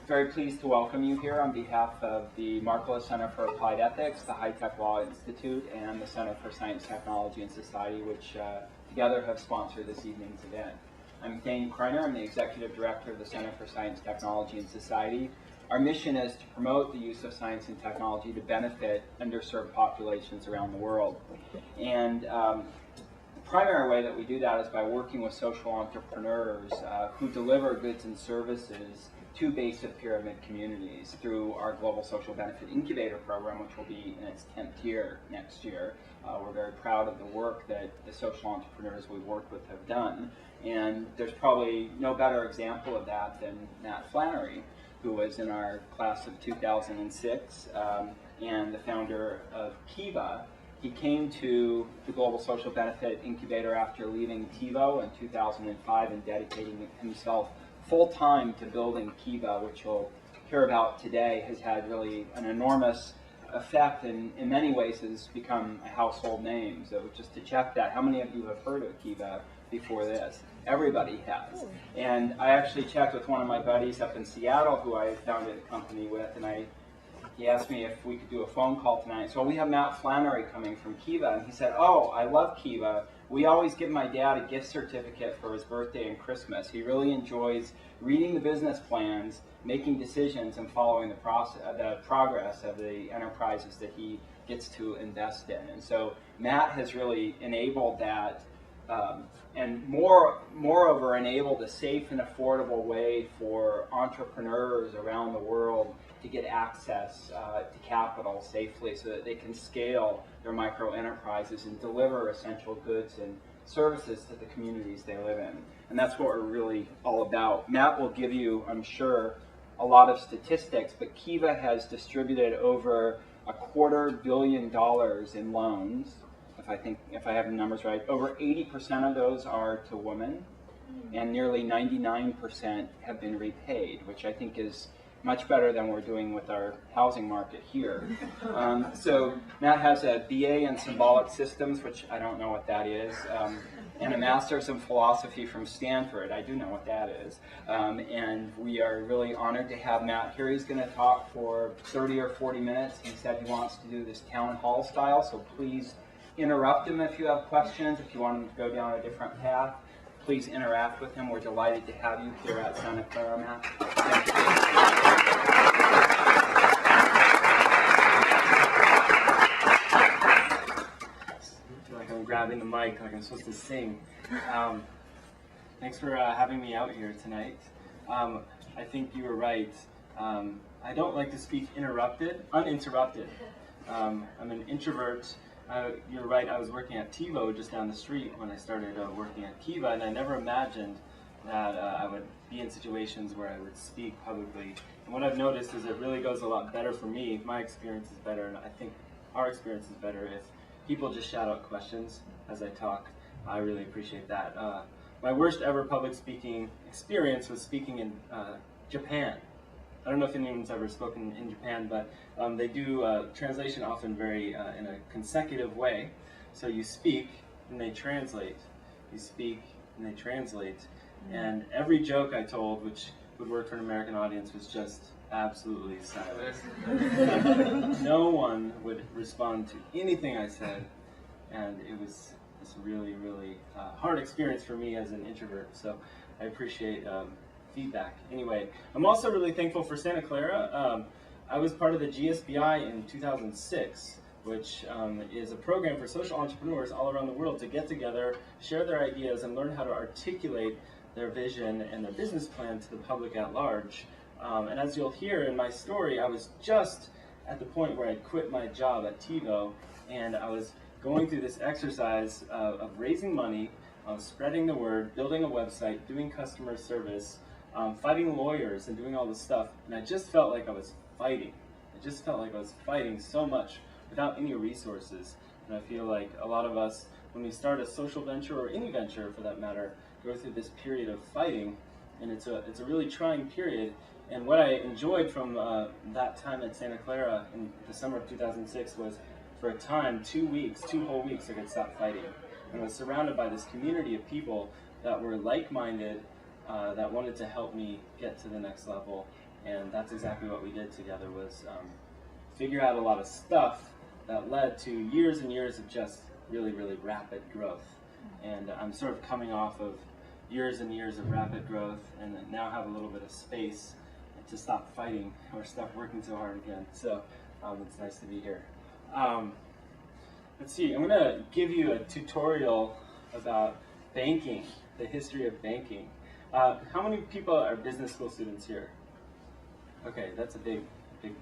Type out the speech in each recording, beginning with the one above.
very pleased to welcome you here on behalf of the Markle Center for Applied Ethics, the High Tech Law Institute, and the Center for Science, Technology, and Society, which together have sponsored this evening's event. I'm Thane Kreiner. I'm the Executive Director of the Center for Science, Technology, and Society. Our mission is to promote the use of science and technology to benefit underserved populations around the world. And the primary way that we do that is by working with social entrepreneurs who deliver goods and services to base of pyramid communities through our Global Social Benefit Incubator program, which will be in its 10th year next year. We're very proud of the work that the social entrepreneurs we've worked with have done. And there's probably no better example of that than Matt Flannery, who was in our class of 2006 and the founder of Kiva. He came to the Global Social Benefit Incubator after leaving Kivo in 2005 and dedicating himself full-time to building Kiva, which you'll hear about today, has had really an enormous effect and in many ways has become a household name. So just to check that, how many of you have heard of Kiva before this? Everybody has. And I actually checked with one of my buddies up in Seattle who I founded a company with, and he asked me if we could do a phone call tonight. So we have Matt Flannery coming from Kiva, and he said, "Oh, I love Kiva. We always give my dad a gift certificate for his birthday and Christmas. He really enjoys reading the business plans, making decisions, and following the progress of the enterprises that he gets to invest in." And so Matt has really enabled that, and moreover enabled a safe and affordable way for entrepreneurs around the world to get access to capital safely so that they can scale their micro enterprises and deliver essential goods and services to the communities they live in. And that's what we're really all about. Matt will give you, I'm sure, a lot of statistics, but Kiva has distributed over $250 million in loans. If I have the numbers right, over 80% of those are to women, and nearly 99% have been repaid, which I think is much better than we're doing with our housing market here. So Matt has a BA in Symbolic Systems, which I don't know what that is, and a Master's in Philosophy from Stanford. I do know what that is. And we are really honored to have Matt here. He's going to talk for 30 or 40 minutes. He said he wants to do this town hall style, so please interrupt him if you have questions, if you want him to go down a different path. Please interact with him. We're delighted to have you here at Santa Clara, Matt. Thank you. I feel like I'm grabbing the mic like I'm supposed to sing. Thanks for having me out here tonight. I think you were right. I don't like to speak uninterrupted. I'm an introvert. You're right, I was working at TiVo just down the street when I started working at Kiva, and I never imagined that I would be in situations where I would speak publicly. And what I've noticed is it really goes a lot better for me. My experience is better, and I think our experience is better if people just shout out questions as I talk. I really appreciate that. My worst ever public speaking experience was speaking in Japan. I don't know if anyone's ever spoken in Japan, but they do translation often very in a consecutive way. So you speak and they translate. You speak and they translate. And every joke I told, which would work for an American audience, was just absolutely silent. No one would respond to anything I said, and it was this really, really hard experience for me as an introvert. So I appreciate feedback. Anyway, I'm also really thankful for Santa Clara. I was part of the GSBI in 2006, which is a program for social entrepreneurs all around the world to get together, share their ideas, and learn how to articulate their vision and their business plan to the public at large. And as you'll hear in my story, I was just at the point where I'd quit my job at TiVo, and I was going through this exercise of raising money, spreading the word, building a website, doing customer service, fighting lawyers and doing all this stuff, and I just felt like I was fighting. I just felt like I was fighting so much without any resources. And I feel like a lot of us, when we start a social venture or any venture for that matter, go through this period of fighting, and it's a really trying period. And what I enjoyed from that time at Santa Clara in the summer of 2006 was, for a time, 2 whole weeks, I could stop fighting. And I was surrounded by this community of people that were like-minded, that wanted to help me get to the next level. And that's exactly what we did together, was figure out a lot of stuff that led to years and years of just really, really rapid growth. And I'm sort of coming off of years and years of rapid growth, and now have a little bit of space to stop fighting or stop working so hard again. So it's nice to be here. Let's see, I'm going to give you a tutorial about banking, the history of banking. How many people are business school students here? Okay, that's a big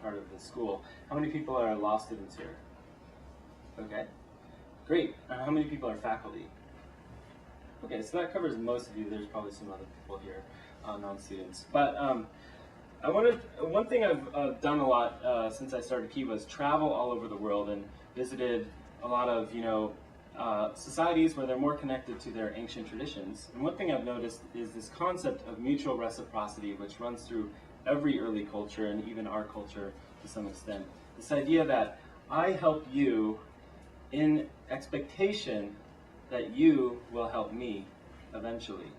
part of the school. How many people are law students here? Okay, great. How many people are faculty? Okay, so that covers most of you. There's probably some other people here, non-students. But one thing I've done a lot since I started Kiva is travel all over the world and visited a lot of, societies where they're more connected to their ancient traditions. And one thing I've noticed is this concept of mutual reciprocity, which runs through every early culture and even our culture to some extent. This idea that I help you in expectation that you will help me eventually.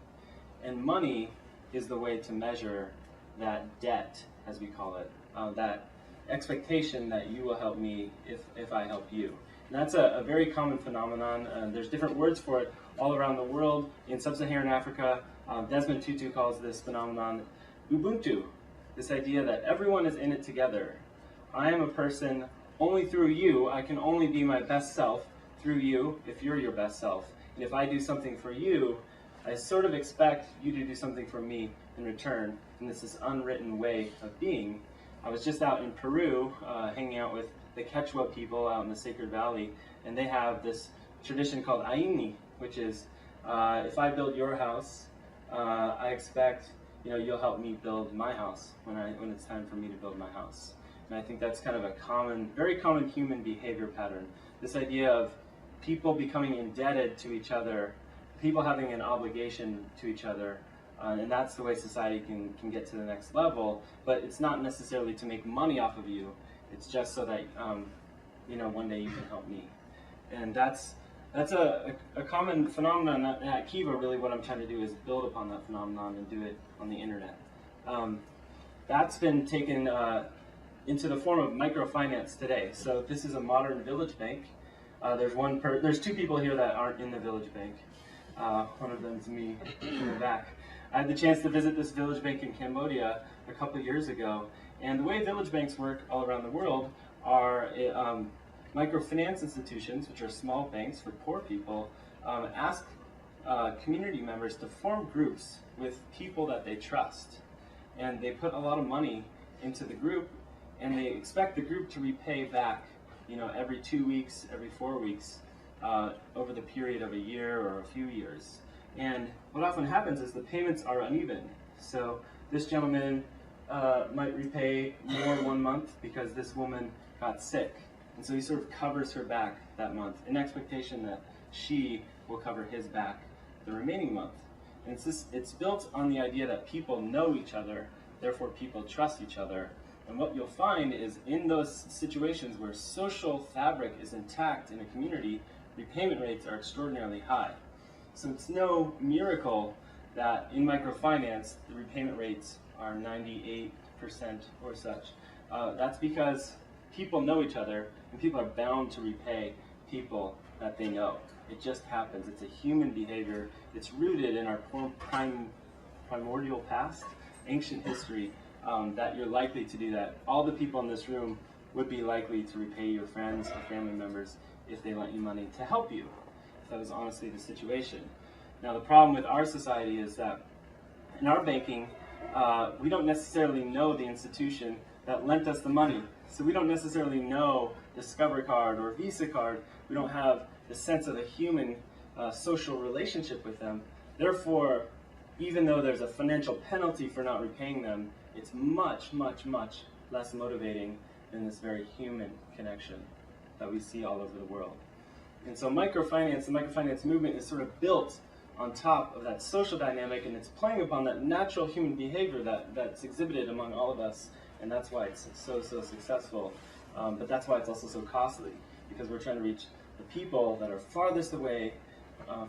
And money is the way to measure that debt, as we call it, that expectation that you will help me if I help you. And that's a very common phenomenon. There's different words for it all around the world. In sub-Saharan Africa, Desmond Tutu calls this phenomenon Ubuntu, this idea that everyone is in it together. I am a person only through you. I can only be my best self through you if you're your best self. And if I do something for you, I sort of expect you to do something for me in return. And this is unwritten way of being. I was just out in Peru hanging out with the Quechua people out in the Sacred Valley, and they have this tradition called Aini, which is if I build your house, I expect you'll help me build my house when it's time for me to build my house. And I think that's kind of a very common human behavior pattern. This idea of people becoming indebted to each other, people having an obligation to each other, and that's the way society can get to the next level. But it's not necessarily to make money off of you. It's just so that one day you can help me. And that's a common phenomenon at Kiva. Really, what I'm trying to do is build upon that phenomenon and do it on the internet. That's been taken into the form of microfinance today. So this is a modern village bank. There's two people here that aren't in the village bank. One of them is me in the back. I had the chance to visit this village bank in Cambodia a couple years ago, and the way village banks work all around the world are microfinance institutions, which are small banks for poor people, ask community members to form groups with people that they trust, and they put a lot of money into the group, and they expect the group to repay back every 2 weeks, every 4 weeks, over the period of a year or a few years. And what often happens is the payments are uneven. So this gentleman might repay more 1 month because this woman got sick. And so he sort of covers her back that month in expectation that she will cover his back the remaining month. And it's built on the idea that people know each other, therefore people trust each other. And what you'll find is in those situations where social fabric is intact in a community, repayment rates are extraordinarily high. So it's no miracle that in microfinance, the repayment rates are 98% or such. That's because people know each other, and people are bound to repay people that they know. It just happens. It's a human behavior. It's rooted in our primordial past, ancient history, that you're likely to do that. All the people in this room would be likely to repay your friends or family members if they lent you money to help you. That was honestly the situation. Now the problem with our society is that in our banking, we don't necessarily know the institution that lent us the money. So we don't necessarily know Discover card or Visa card. We don't have the sense of a human social relationship with them. Therefore, even though there's a financial penalty for not repaying them, it's much, much, much less motivating than this very human connection that we see all over the world. And so microfinance, the microfinance movement is sort of built on top of that social dynamic, and it's playing upon that natural human behavior that's exhibited among all of us, and that's why it's so successful. But that's why it's also so costly, because we're trying to reach the people that are farthest away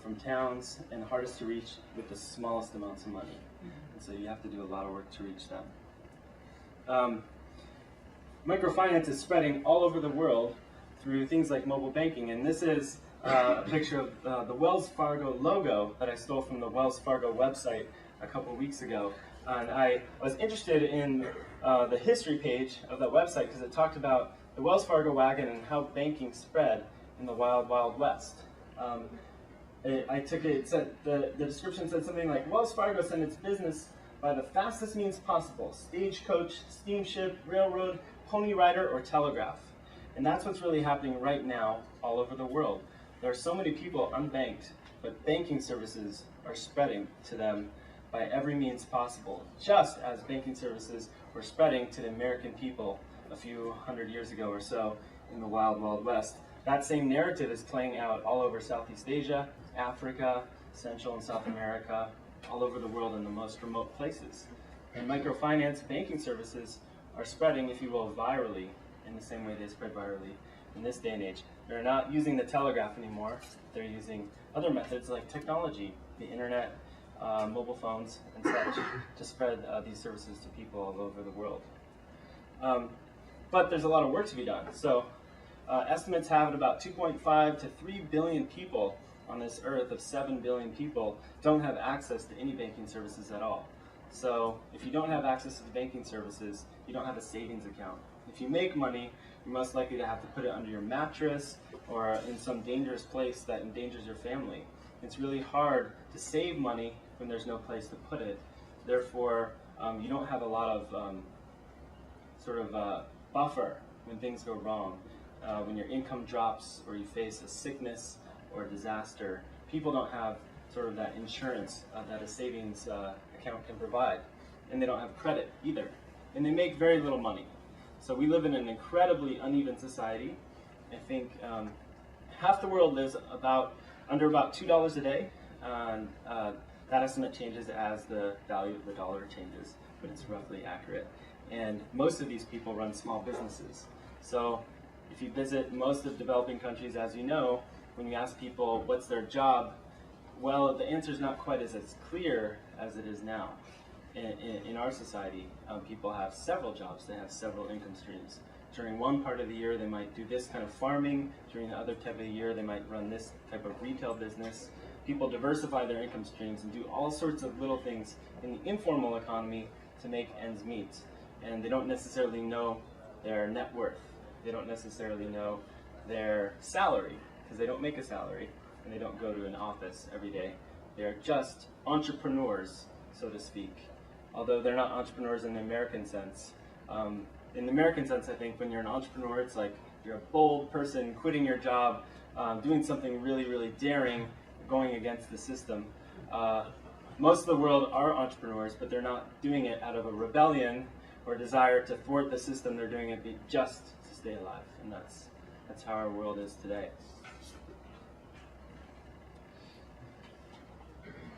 from towns and hardest to reach with the smallest amounts of money. And so you have to do a lot of work to reach them. Microfinance is spreading all over the world through things like mobile banking, and this is a picture of the Wells Fargo logo that I stole from the Wells Fargo website a couple weeks ago. And I was interested in the history page of that website because it talked about the Wells Fargo wagon and how banking spread in the wild, wild west. It said, the description said something like, Wells Fargo sent its business by the fastest means possible: stagecoach, steamship, railroad, pony rider, or telegraph. And that's what's really happening right now all over the world. There are so many people unbanked, but banking services are spreading to them by every means possible, just as banking services were spreading to the American people a few hundred years ago or so in the wild, wild west. That same narrative is playing out all over Southeast Asia, Africa, Central and South America, all over the world in the most remote places. And microfinance banking services are spreading, if you will, virally, in the same way they spread virally in this day and age. They're not using the telegraph anymore. They're using other methods like technology, the internet, mobile phones, and such, to spread these services to people all over the world. But there's a lot of work to be done. So estimates have it about 2.5 to 3 billion people on this earth of 7 billion people don't have access to any banking services at all. So if you don't have access to the banking services, you don't have a savings account. If you make money, you're most likely to have to put it under your mattress or in some dangerous place that endangers your family. It's really hard to save money when there's no place to put it. Therefore, you don't have a lot of buffer when things go wrong. When your income drops or you face a sickness or a disaster, people don't have sort of that insurance that a savings account can provide. And they don't have credit either. And they make very little money. So we live in an incredibly uneven society. I think half the world lives under about $2 a day. And that estimate changes as the value of the dollar changes, but it's roughly accurate. And most of these people run small businesses. So if you visit most of developing countries, as you know, when you ask people what's their job, well, the answer is not quite as clear as it is now. In our society, people have several jobs. They have several income streams. During one part of the year, they might do this kind of farming. During the other type of the year, they might run this type of retail business. People diversify their income streams and do all sorts of little things in the informal economy to make ends meet. And they don't necessarily know their net worth. They don't necessarily know their salary, because they don't make a salary, and they don't go to an office every day. They're just entrepreneurs, so to speak. Although they're not entrepreneurs in the American sense. In the American sense, I think when you're an entrepreneur, it's like you're a bold person quitting your job, doing something really, really daring, going against the system. Most of the world are entrepreneurs, but they're not doing it out of a rebellion or desire to thwart the system. They're doing it just to stay alive, and that's how our world is today.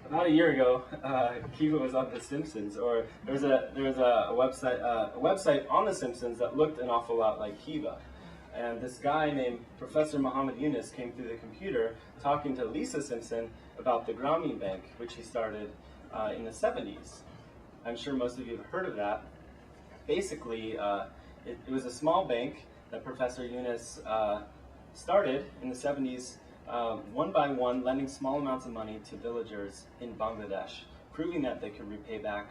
About a year ago, Kiva was on The Simpsons, or there was a website on The Simpsons that looked an awful lot like Kiva. And this guy named Professor Muhammad Yunus came through the computer talking to Lisa Simpson about the Grameen Bank, which he started in the 70s. I'm sure most of you have heard of that. Basically, it was a small bank that Professor Yunus started in the 70s, one by one, lending small amounts of money to villagers in Bangladesh, proving that they could repay back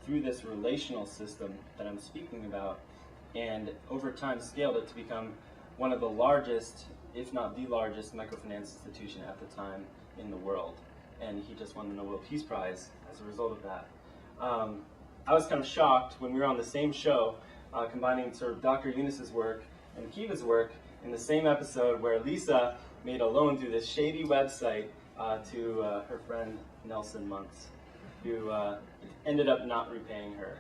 through this relational system that I'm speaking about, and over time scaled it to become one of the largest, if not the largest, microfinance institution at the time in the world. And he just won the Nobel Peace Prize as a result of that. I was kind of shocked when we were on the same show, combining sort of Dr. Yunus's work and Kiva's work in the same episode, where Lisa made a loan through this shady website to her friend Nelson Muntz, who ended up not repaying her.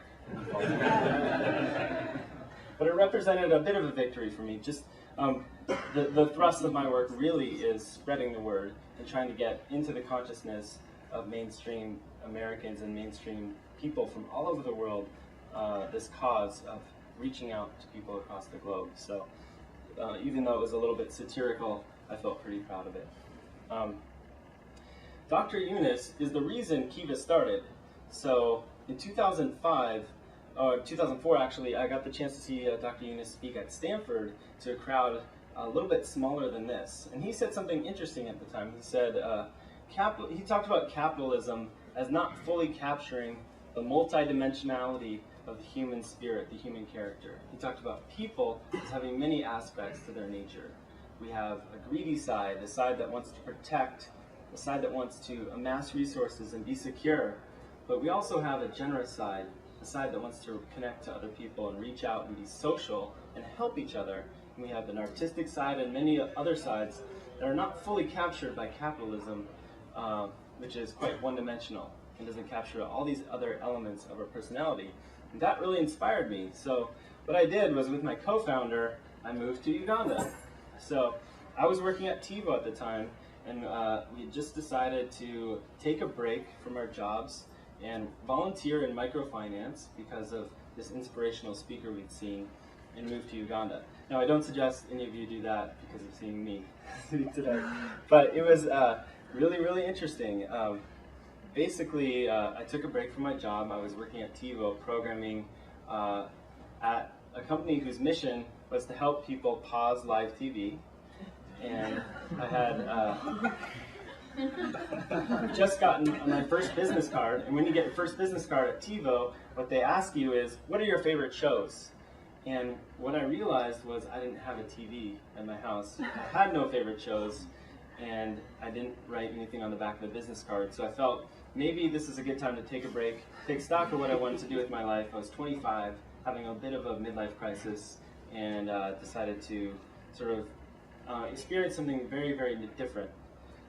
But it represented a bit of a victory for me. Just the thrust of my work really is spreading the word and trying to get into the consciousness of mainstream Americans and mainstream people from all over the world this cause of reaching out to people across the globe. So even though it was a little bit satirical, I felt pretty proud of it. Dr. Yunus is the reason Kiva started. So in 2005, 2004 actually, I got the chance to see Dr. Eunice speak at Stanford to a crowd a little bit smaller than this. And he said something interesting at the time. He said, he talked about capitalism as not fully capturing the multidimensionality of the human spirit, the human character. He talked about people as having many aspects to their nature. We have a greedy side, a side that wants to protect, a side that wants to amass resources and be secure. But we also have a generous side, a side that wants to connect to other people and reach out and be social and help each other. And we have an artistic side and many other sides that are not fully captured by capitalism, which is quite one-dimensional and doesn't capture all these other elements of our personality. And that really inspired me. So what I did was, with my co-founder, I moved to Uganda. So I was working at Kivo at the time, and we just decided to take a break from our jobs and volunteer in microfinance because of this inspirational speaker we'd seen, and move to Uganda. Now, I don't suggest any of you do that because of seeing me today, but it was really, really interesting. Basically, I took a break from my job. I was working at Kivo, programming at a company whose mission was to help people pause live TV. And I had just gotten my first business card. And when you get your first business card at Kivo, what they ask you is, what are your favorite shows? And what I realized was I didn't have a TV at my house. I had no favorite shows, and I didn't write anything on the back of the business card. So I felt maybe this is a good time to take a break, take stock of what I wanted to do with my life. I was 25, having a bit of a midlife crisis, and decided to sort of experience something very, very different.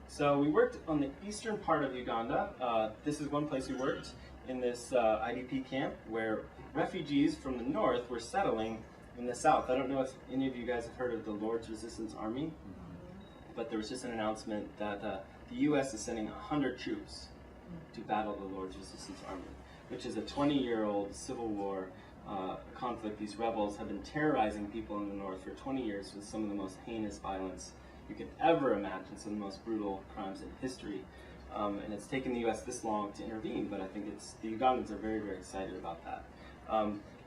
So we worked on the eastern part of Uganda. This is one place we worked, in this IDP camp where refugees from the north were settling in the south. I don't know if any of you guys have heard of the Lord's Resistance Army, but there was just an announcement that the U.S. is sending 100 troops to battle the Lord's Resistance Army, which is a 20-year-old civil war conflict. These rebels have been terrorizing people in the north for 20 years with some of the most heinous violence you could ever imagine, some of the most brutal crimes in history. And it's taken the U.S. this long to intervene, but I think the Ugandans are very, very excited about that.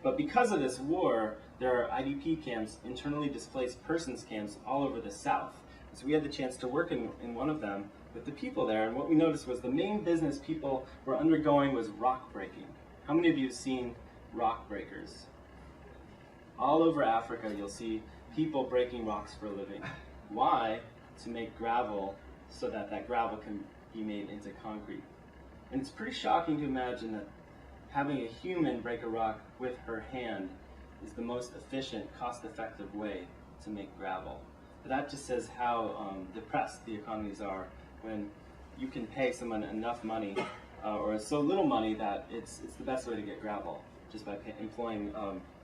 But because of this war, there are IDP camps, internally displaced persons camps, all over the south. So we had the chance to work in one of them with the people there, and what we noticed was the main business people were undergoing was rock breaking. How many of you have seen rock breakers? All over Africa, you'll see people breaking rocks for a living. Why? To make gravel, so that that gravel can be made into concrete. And it's pretty shocking to imagine that having a human break a rock with her hand is the most efficient, cost-effective way to make gravel. But that just says how depressed the economies are when you can pay someone enough money, or so little money that it's the best way to get gravel, just by employing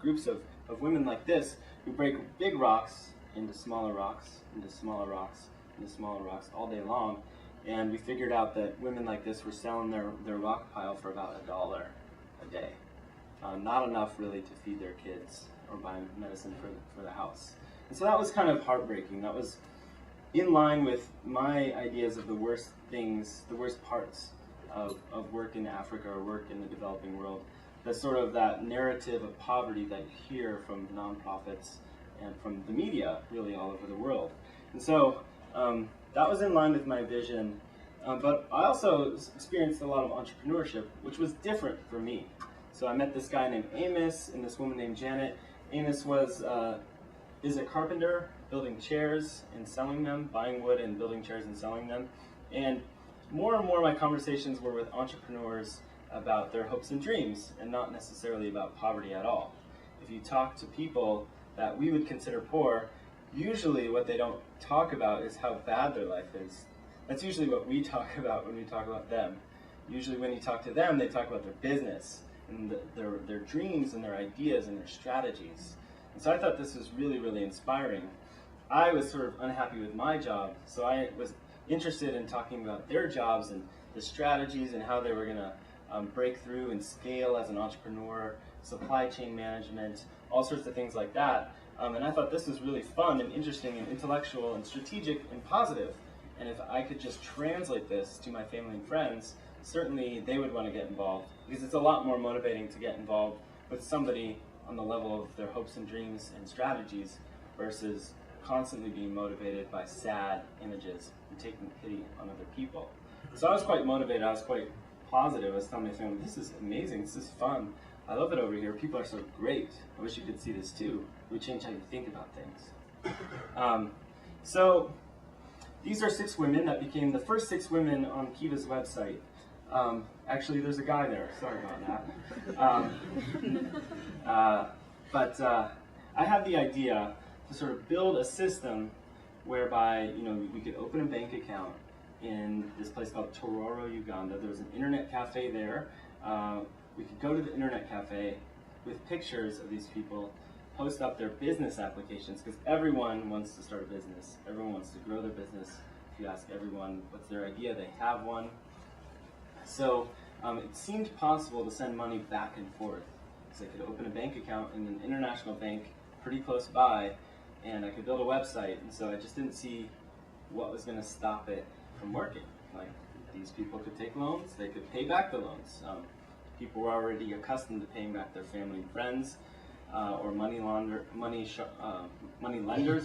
groups of women like this who break big rocks into smaller rocks, into smaller rocks, into smaller rocks all day long. And we figured out that women like this were selling their rock pile for about $1 a day. Not enough really to feed their kids or buy medicine for the house. And so that was kind of heartbreaking. That was in line with my ideas of the worst things, the worst parts of work in Africa or work in the developing world. That's sort of that narrative of poverty that you hear from nonprofits and from the media really all over the world. And so that was in line with my vision. But I also experienced a lot of entrepreneurship, which was different for me. So I met this guy named Amos and this woman named Janet. Amos is a carpenter, building chairs and selling them, buying wood and building chairs and selling them. And more my conversations were with entrepreneurs about their hopes and dreams, and not necessarily about poverty at all. If you talk to people that we would consider poor, usually what they don't talk about is how bad their life is. That's usually what we talk about when we talk about them. Usually when you talk to them, they talk about their business and their dreams and their ideas and their strategies. And so I thought this was really, really inspiring. I was sort of unhappy with my job, so I was interested in talking about their jobs and the strategies and how they were going to break through and scale as an entrepreneur, supply chain management, all sorts of things like that. And I thought this was really fun and interesting and intellectual and strategic and positive. And if I could just translate this to my family and friends, certainly they would want to get involved, because it's a lot more motivating to get involved with somebody on the level of their hopes and dreams and strategies versus constantly being motivated by sad images and taking pity on other people. So I was quite motivated, I was quite positive. I was telling my family, this is amazing, this is fun. I love it over here, people are so great. I wish you could see this too. It would change how you think about things. So these are 6 women that became the first 6 women on Kiva's website. Actually, there's a guy there. Sorry about that. But I had the idea to sort of build a system whereby we could open a bank account in this place called Tororo, Uganda. There was an internet cafe there. We could go to the internet cafe with pictures of these people, post up their business applications, because everyone wants to start a business. Everyone wants to grow their business. If you ask everyone what's their idea, they have one. So it seemed possible to send money back and forth. So I could open a bank account in an international bank pretty close by, and I could build a website. And so I just didn't see what was going to stop it from working. Like, these people could take loans, they could pay back the loans. People were already accustomed to paying back their family and friends, or money lenders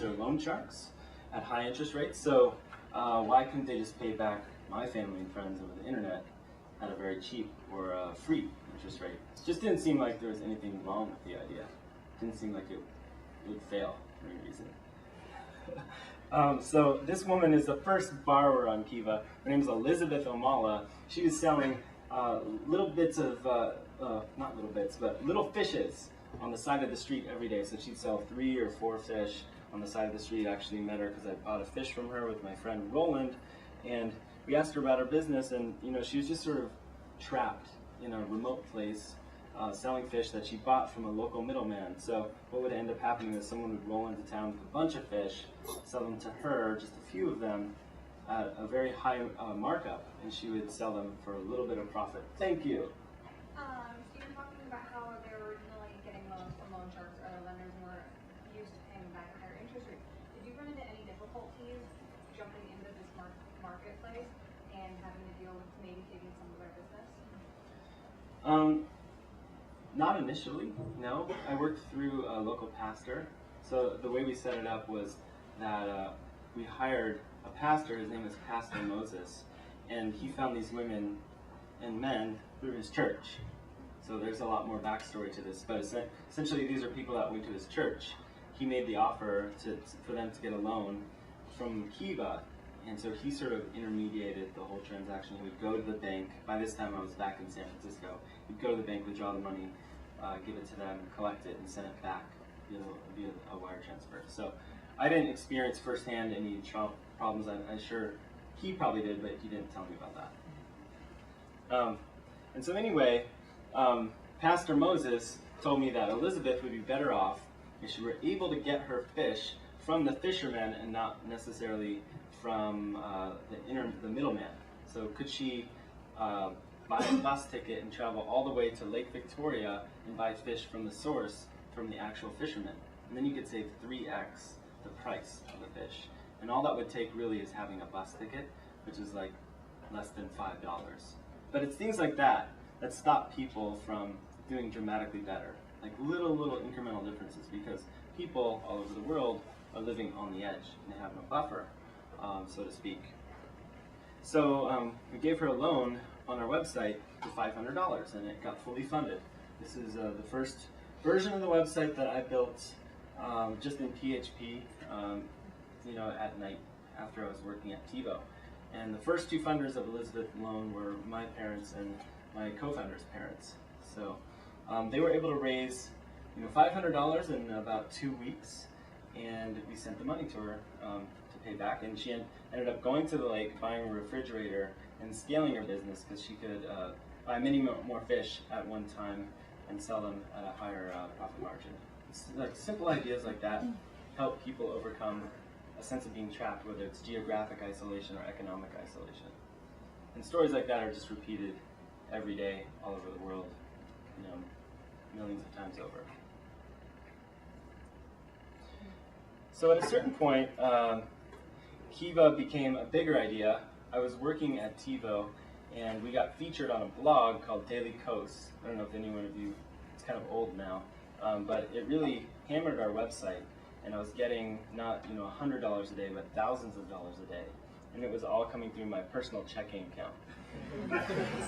or loan sharks at high interest rates. So why couldn't they just pay back my family and friends over the internet at a very cheap or free interest rate? It just didn't seem like there was anything wrong with the idea. It didn't seem like it would fail for any reason. So this woman is the first borrower on Kiva. Her name is Elizabeth Omala. She was selling little bits of, not little bits, but little fishes on the side of the street every day. So she'd sell 3 or 4 fish on the side of the street. I actually met her because I bought a fish from her with my friend Roland, and we asked her about her business, and she was just sort of trapped in a remote place selling fish that she bought from a local middleman. So what would end up happening is someone would roll into town with a bunch of fish, sell them to her, just a few of them, at a very high markup, and she would sell them for a little bit of profit. Thank you. So you're talking about how they were originally getting loans from loan sharks or other lenders and were used to paying back higher interest rates. Did you run into any difficulties jumping into this marketplace and having to deal with maybe taking some of their business? Not initially, no. I worked through a local pastor. So the way we set it up was that we hired a pastor. His name is Pastor Moses, and he found these women and men through his church. So there's a lot more backstory to this, but essentially these are people that went to his church. He made the offer for them to get a loan from Kiva, and so he sort of intermediated the whole transaction. He would go to the bank. By this time I was back in San Francisco. He'd go to the bank, withdraw the money, give it to them, collect it, and send it back via a wire transfer. So I didn't experience firsthand any problems. I'm sure he probably did, but he didn't tell me about that. And so anyway, Pastor Moses told me that Elizabeth would be better off if she were able to get her fish from the fisherman and not necessarily from the middleman. So could she buy a bus ticket and travel all the way to Lake Victoria and buy fish from the source, from the actual fisherman? And then you could save 3x the price of the fish. And all that would take really is having a bus ticket, which is like less than $5. But it's things like that that stop people from doing dramatically better. Like little incremental differences, because people all over the world are living on the edge and they have no buffer, so to speak. So we gave her a loan on our website for $500, and it got fully funded. This is the first version of the website that I built just in PHP, at night after I was working at Kivo. And the first 2 funders of Elizabeth Loan were my parents and my co-founder's parents. So they were able to raise $500 in about 2 weeks, and we sent the money to her to pay back. And she ended up going to the lake, buying a refrigerator, and scaling her business because she could buy many more fish at one time and sell them at a higher profit margin. It's like simple ideas like that help people overcome a sense of being trapped, whether it's geographic isolation or economic isolation. And stories like that are just repeated every day all over the world, millions of times over. So at a certain point, Kiva became a bigger idea. I was working at TiVo, and we got featured on a blog called Daily Coast. I don't know if anyone of you kind of old now, but it really hammered our website, and I was getting not $100 a day, but thousands of dollars a day, and it was all coming through my personal checking account.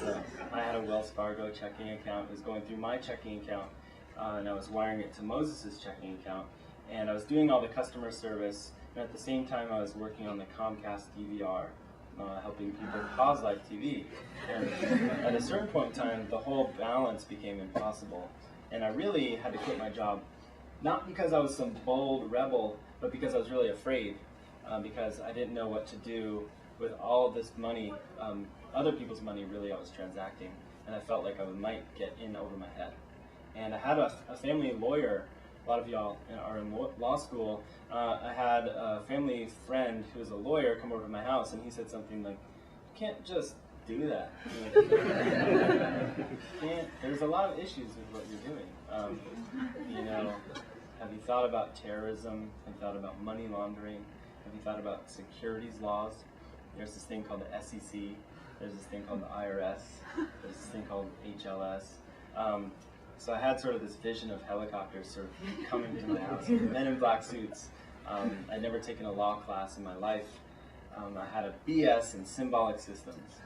So I had a Wells Fargo checking account. It was going through my checking account, and I was wiring it to Moses' checking account, and I was doing all the customer service, and at the same time I was working on the Comcast DVR, helping people pause live TV. And at a certain point in time, the whole balance became impossible, and I really had to quit my job, not because I was some bold rebel, but because I was really afraid, because I didn't know what to do with all this money, other people's money really I was transacting, and I felt like I might get in over my head. And I had a family lawyer. A lot of y'all are in law school. I had a family friend who was a lawyer come over to my house, and he said something like, "You can't just do that. There's a lot of issues with what you're doing. Have you thought about terrorism? Have you thought about money laundering? Have you thought about securities laws? There's this thing called the SEC. There's this thing called the IRS. There's this thing called HLS." So I had sort of this vision of helicopters sort of coming to my house, men in black suits. I'd never taken a law class in my life. I had a BS in symbolic systems,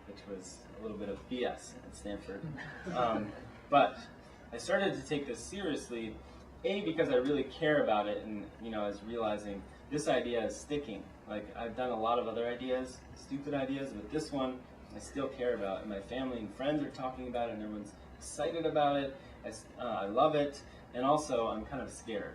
which was a little bit of BS at Stanford. But I started to take this seriously, A, because I really care about it, and I was realizing this idea is sticking. Like, I've done a lot of other ideas, stupid ideas, but this one I still care about, and my family and friends are talking about it, and everyone's excited about it. I love it, and also I'm kind of scared.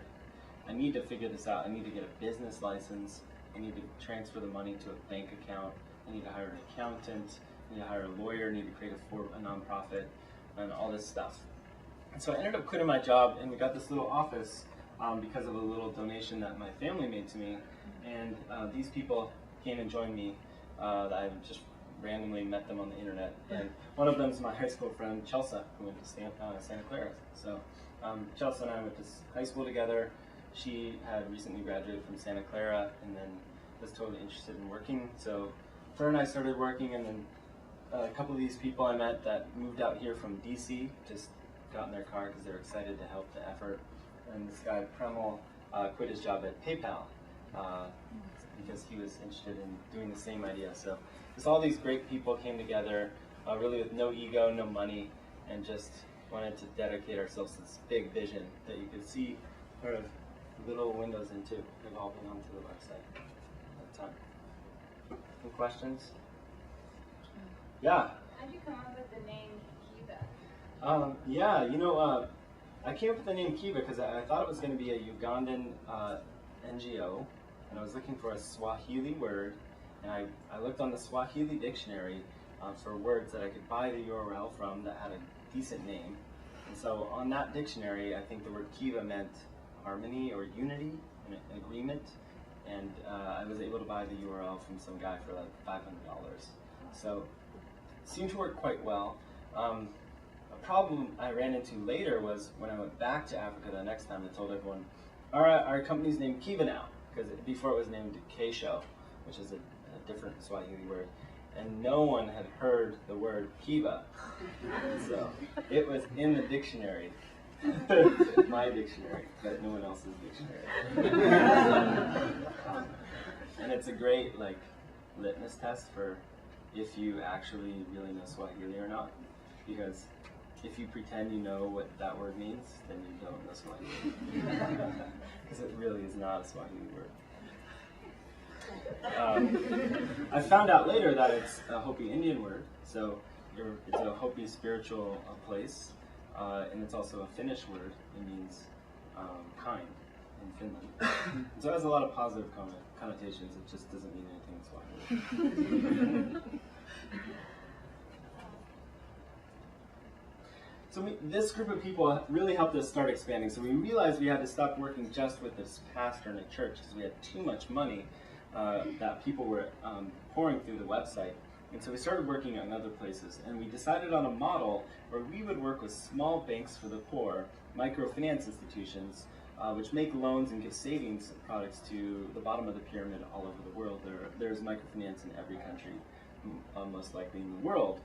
I need to figure this out. I need to get a business license. I need to transfer the money to a bank account. I need to hire an accountant. I need to hire a lawyer. I need to create a nonprofit, and all this stuff. And so I ended up quitting my job, and we got this little office because of a little donation that my family made to me. And these people came and joined me. I just randomly met them on the internet, and one of them is my high school friend Chelsea, who went to Santa Clara. So Chelsea and I went to high school together. She had recently graduated from Santa Clara, and then was totally interested in working. So her and I started working, and then a couple of these people I met that moved out here from DC just got in their car because they were excited to help the effort. And this guy Premel quit his job at PayPal because he was interested in doing the same idea. So just all these great people came together, really with no ego, no money, and just wanted to dedicate ourselves to this big vision that you could see sort of little windows into, evolving onto the website at the time. Any questions? Yeah? How'd you come up with the name Kiva? I came up with the name Kiva because I thought it was going to be a Ugandan NGO, and I was looking for a Swahili word, and I looked on the Swahili dictionary for words that I could buy the URL from that had a decent name. And so on that dictionary, I think the word Kiva meant harmony or unity, an agreement, and I was able to buy the URL from some guy for like $500. So it seemed to work quite well. A problem I ran into later was when I went back to Africa the next time. I told everyone, all right, our company's named Kiva now, because before it was named Kesho, which is a different Swahili word, and no one had heard the word Kiva. So it was in the dictionary, my dictionary, but no one else's dictionary. And it's a great litmus test for if you actually really know Swahili or not, because if you pretend you know what that word means, then you don't know Swahili, because it really is not a Swahili word. I found out later that it's a Hopi Indian word, so it's a Hopi spiritual place, and it's also a Finnish word. It means kind in Finland. So it has a lot of positive connotations. It just doesn't mean anything in Swahili. So this group of people really helped us start expanding. So we realized we had to stop working just with this pastor in a church because we had too much money that people were pouring through the website. And so we started working on other places. And we decided on a model where we would work with small banks for the poor, microfinance institutions, which make loans and give savings products to the bottom of the pyramid all over the world. There's microfinance in every country, most likely in the world.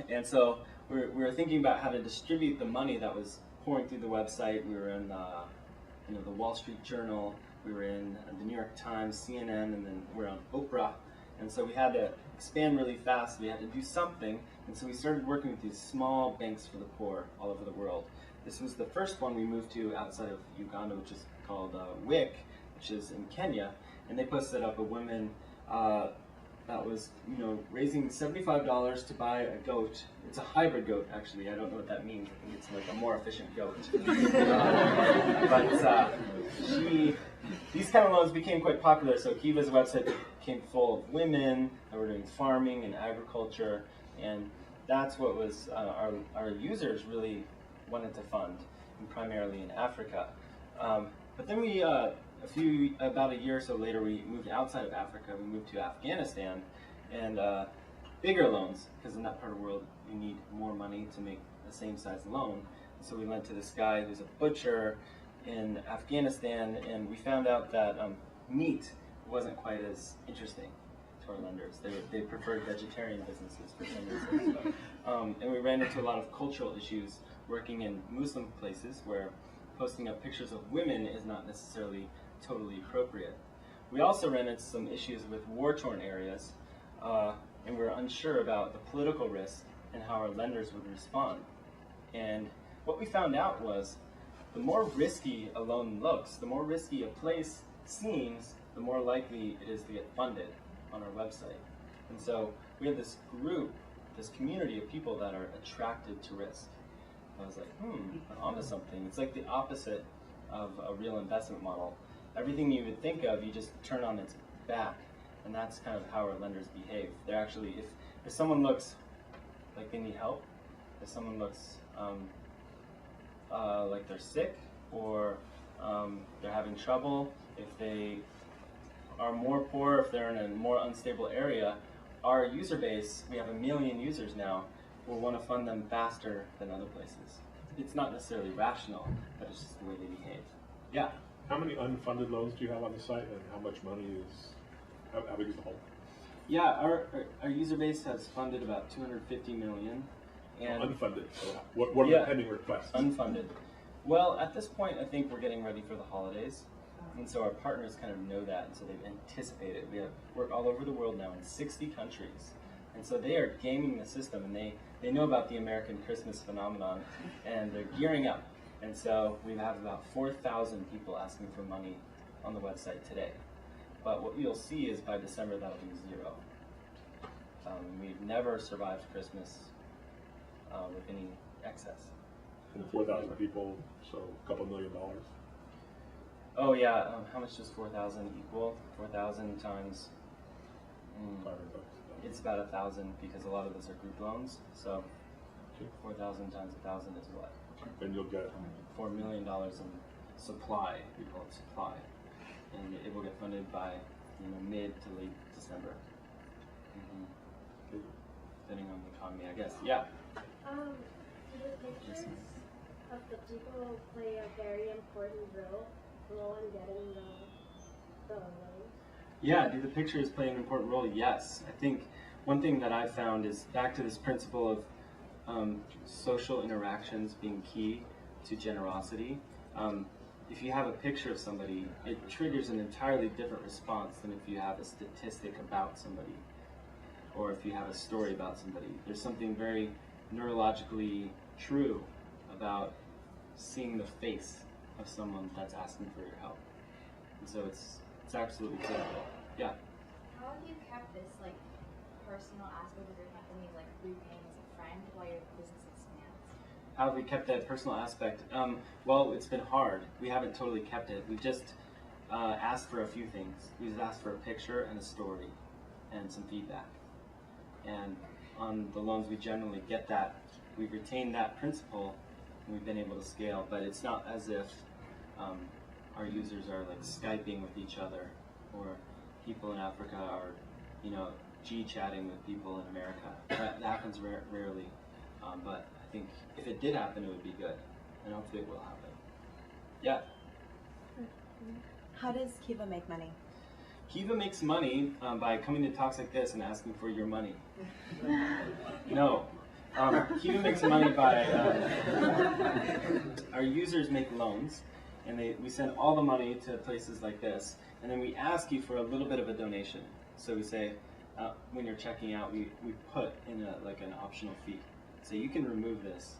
And so we were thinking about how to distribute the money that was pouring through the website. We were in the Wall Street Journal, we were in the New York Times, CNN, and then we're on Oprah. And so we had to expand really fast. We had to do something. And so we started working with these small banks for the poor all over the world. This was the first one we moved to outside of Uganda, which is called WIC, which is in Kenya. And they posted up a woman that was, raising $75 to buy a goat. It's a hybrid goat, actually. I don't know what that means. I think it's like a more efficient goat. These kind of loans became quite popular. So Kiva's website became full of women that were doing farming and agriculture, and that's what was our users really wanted to fund, and primarily in Africa. But then we about a year or so later, we moved outside of Africa. We moved to Afghanistan, and bigger loans, because in that part of the world you need more money to make the same size loan. So we went to this guy who's a butcher in Afghanistan, and we found out that meat wasn't quite as interesting to our lenders. They preferred vegetarian businesses for some reason. And we ran into a lot of cultural issues working in Muslim places where posting up pictures of women is not necessarily totally appropriate. We also ran into some issues with war-torn areas, and we were unsure about the political risk and how our lenders would respond. And what we found out was the more risky a loan looks, the more risky a place seems, the more likely it is to get funded on our website. And so we have this group, this community of people that are attracted to risk. I was like, I'm onto something. It's like the opposite of a real investment model. Everything you would think of, you just turn on its back. And that's kind of how our lenders behave. They're actually, if someone looks like they need help, if someone looks like they're sick, or they're having trouble, if they are more poor, if they're in a more unstable area, our user base, we have 1 million users now, will want to fund them faster than other places. It's not necessarily rational, but it's just the way they behave. Yeah? How many unfunded loans do you have on the site, and how much money is, how big is the whole? Yeah, our user base has funded about 250 million. And unfunded. So what are the pending requests? Unfunded. Well, at this point, I think we're getting ready for the holidays. And so our partners kind of know that, and so they've anticipated. We have work all over the world now in 60 countries. And so they are gaming the system, and they know about the American Christmas phenomenon, and they're gearing up. And so we have about 4,000 people asking for money on the website today. But what you'll see is by December, that'll be 0. We've never survived Christmas with any excess. And 4,000 people, so a couple $1 million. Oh yeah, how much does 4,000 equal? 4,000 times, it's about 1,000, because a lot of those are group loans. So 4,000 times 1,000 is what? And you'll get $4 million in supply. We call it supply, and it will get funded by mid to late December, depending on the economy, I guess. Yeah. Do the pictures of the people play a very important role in getting the loan? Yeah, do the pictures play an important role? Yes. I think one thing that I've found is back to this principle of social interactions being key to generosity. If you have a picture of somebody, it triggers an entirely different response than if you have a statistic about somebody, or if you have a story about somebody. There's something very neurologically true about seeing the face of someone that's asking for your help. And so it's absolutely critical. Yeah? How have you kept this personal aspect of your company repaying as a friend while your business expands? How have we kept that personal aspect? Well, it's been hard. We haven't totally kept it. We've just asked for a few things. We just asked for a picture and a story and some feedback. And on the loans, we generally get that. We've retained that principle, and we've been able to scale. But it's not as if our users are Skyping with each other, or people in Africa are, G-chatting with people in America. That happens rarely. But I think if it did happen, it would be good, and hopefully it will happen. Yeah. How does Kiva make money? Kiva makes money by coming to talks like this and asking for your money. No, Kiva makes money by our users make loans, and we send all the money to places like this, and then we ask you for a little bit of a donation. So we say, when you're checking out, we put in like an optional fee. So you can remove this,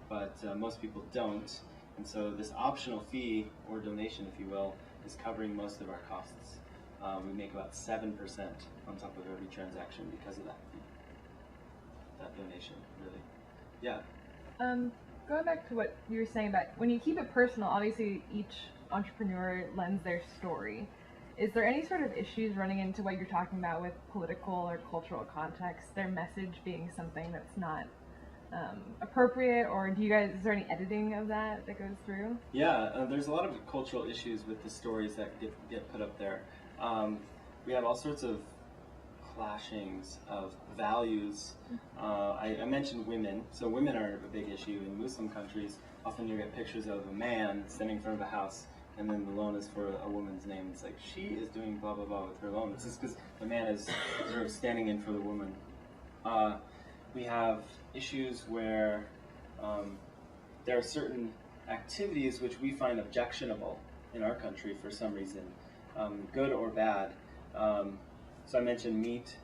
but most people don't, and so this optional fee, or donation if you will, is covering most of our costs. We make about 7% on top of every transaction because of that fee. That donation, really. Yeah. Going back to what you were saying about when you keep it personal, obviously each entrepreneur lends their story. Is there any sort of issues running into what you're talking about with political or cultural context, their message being something that's not appropriate, or do you guys, is there any editing of that goes through? Yeah, there's a lot of cultural issues with the stories that get put up there. We have all sorts of clashings of values. I mentioned women, so women are a big issue in Muslim countries. Often you get pictures of a man standing in front of a house, and then the loan is for a woman's name. It's like, she is doing blah blah blah with her loan. This is because the man is sort of standing in for the woman. We have issues where there are certain activities which we find objectionable in our country for some reason, good or bad. So I mentioned meat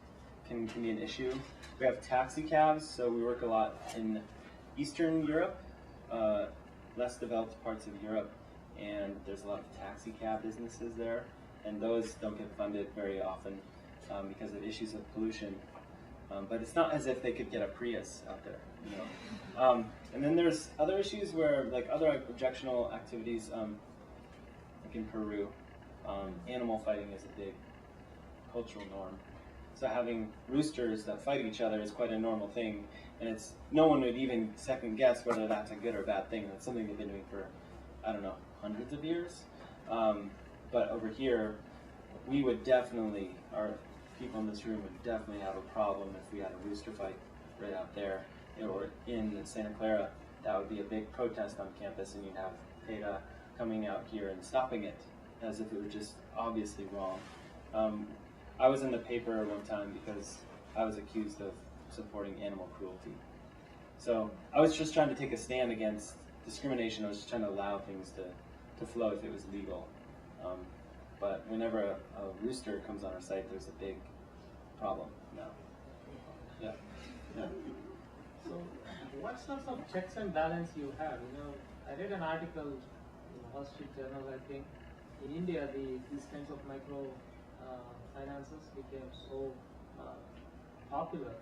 can be an issue. We have taxi cabs, so we work a lot in Eastern Europe, less developed parts of Europe, and there's a lot of taxi cab businesses there, and those don't get funded very often because of issues of pollution. But it's not as if they could get a Prius out there, you know. And then there's other issues where, like other objectionable activities, like in Peru, animal fighting is a big cultural norm. So having roosters that fight each other is quite a normal thing, and no one would even second guess whether that's a good or bad thing. That's something they've been doing for, I don't know, hundreds of years. But over here, we would definitely, our people in this room would definitely have a problem if we had a rooster fight right out there, or in Santa Clara. That would be a big protest on campus, and you'd have PETA coming out here and stopping it as if it was just obviously wrong. I was in the paper one time because I was accused of supporting animal cruelty. So I was just trying to take a stand against discrimination. I was just trying to allow things to flow if it was legal. But whenever a rooster comes on our site, there's a big problem now. Yeah. Yeah. So what sorts of checks and balance you have? You know, I read an article in the Wall Street Journal, I think. In India, these kinds of micro finances became so popular.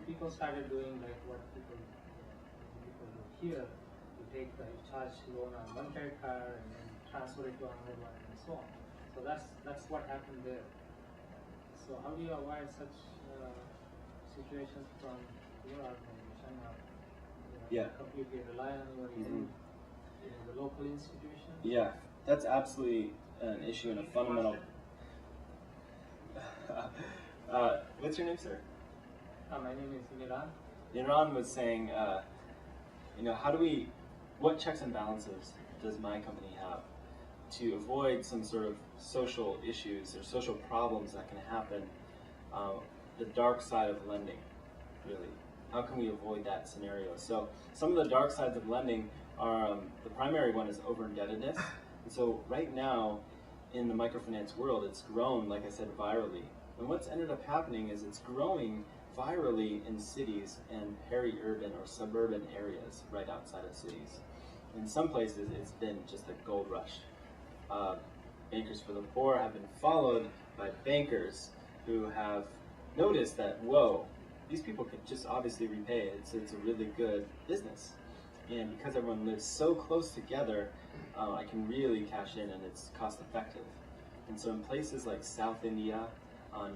People started doing like what people do here. You charge loan on one credit card and then transfer it to another one and so on. So that's what happened there. So how do you avoid such situations from your organization, or completely rely on your the local institution? Yeah, that's absolutely an issue and a fundamental. What's your name, sir? My name is Miran. Miran was saying, you know, what checks and balances does my company have to avoid some sort of social issues or social problems that can happen, the dark side of lending, really. How can we avoid that scenario? So some of the dark sides of lending are, the primary one is over-indebtedness. And so right now, in the microfinance world, it's grown, like I said, virally. And what's ended up happening is it's growing virally in cities and peri-urban or suburban areas right outside of cities. In some places, it's been just a gold rush. Bankers for the Poor have been followed by bankers who have noticed that, whoa, these people could just obviously repay it. It's a really good business. And because everyone lives so close together, I can really cash in, and it's cost effective. And so in places like South India,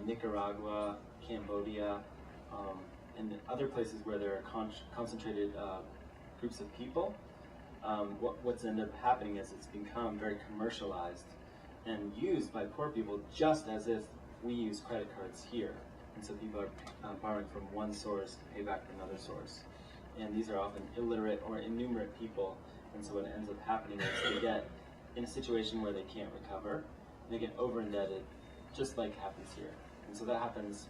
Nicaragua, Cambodia, and other places where there are concentrated groups of people, what's ended up happening is it's become very commercialized and used by poor people just as if we use credit cards here. And so people are borrowing from one source to pay back from another source. And these are often illiterate or innumerate people. And so what ends up happening is they get in a situation where they can't recover, they get over-indebted, just like happens here. And so that happens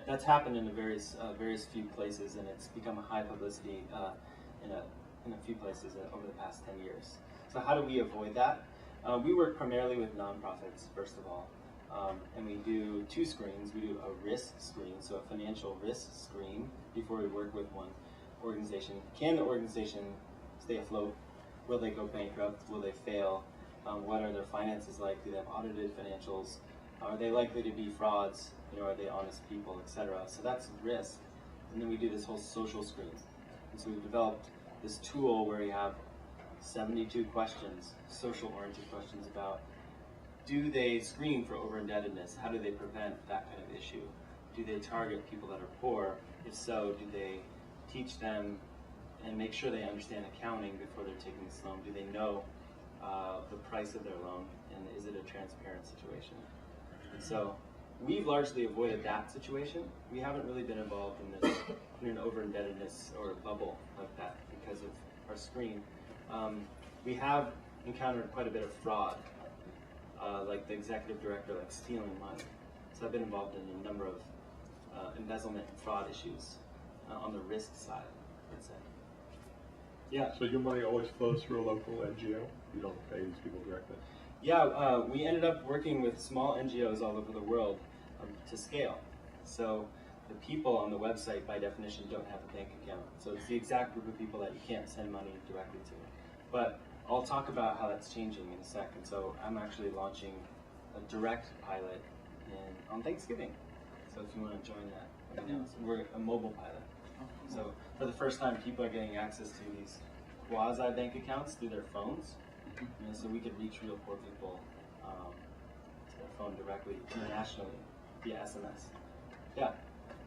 that's happened in various few places, and it's become a high publicity in a few places over the past 10 years. So how do we avoid that? We work primarily with nonprofits, first of all, and we do 2 screens. We do a risk screen, so a financial risk screen before we work with one organization. Can the organization stay afloat? Will they go bankrupt? Will they fail? What are their finances like? Do they have audited financials? Are they likely to be frauds? Are they honest people, etc.? So that's risk. And then we do this whole social screen. And so we've developed this tool where we have 72 questions, social-oriented questions about, do they screen for over-indebtedness? How do they prevent that kind of issue? Do they target people that are poor? If so, do they teach them and make sure they understand accounting before they're taking this loan? Do they know the price of their loan, and is it a transparent situation? And so we've largely avoided that situation. We haven't really been involved in an over-indebtedness or a bubble like that because of our screen. We have encountered quite a bit of fraud, like the executive director, like stealing money. So I've been involved in a number of embezzlement and fraud issues on the risk side, let's say. Yeah. So your money always flows through a local NGO? You don't pay these people directly? Yeah, we ended up working with small NGOs all over the world to scale. So the people on the website, by definition, don't have a bank account. So it's the exact group of people that you can't send money directly to. But I'll talk about how that's changing in a second. So I'm actually launching a direct pilot on Thanksgiving. So if you want to join that, let me know. So we're a mobile pilot. So for the first time, people are getting access to these quasi-bank accounts through their phones. And so we could reach real poor people to their phone directly, internationally, via SMS. Yeah.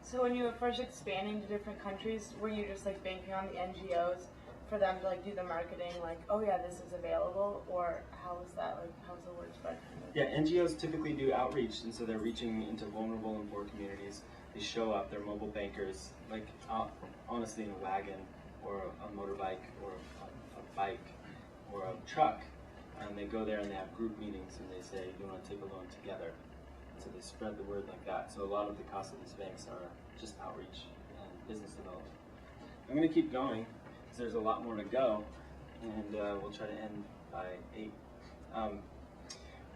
So when you were first expanding to different countries, were you just like banking on the NGOs for them to like do the marketing, like, oh yeah, this is available, or how was that, like, how's the word spread? Yeah, NGOs typically do outreach, and so they're reaching into vulnerable and poor communities. They show up, they're mobile bankers, like honestly in a wagon, or a motorbike, or a bike, or a truck, and they go there and they have group meetings, and they say, you want to take a loan together. So they spread the word like that. So a lot of the costs of these banks are just outreach and business development. I'm going to keep going because there's a lot more to go, and we'll try to end by 8.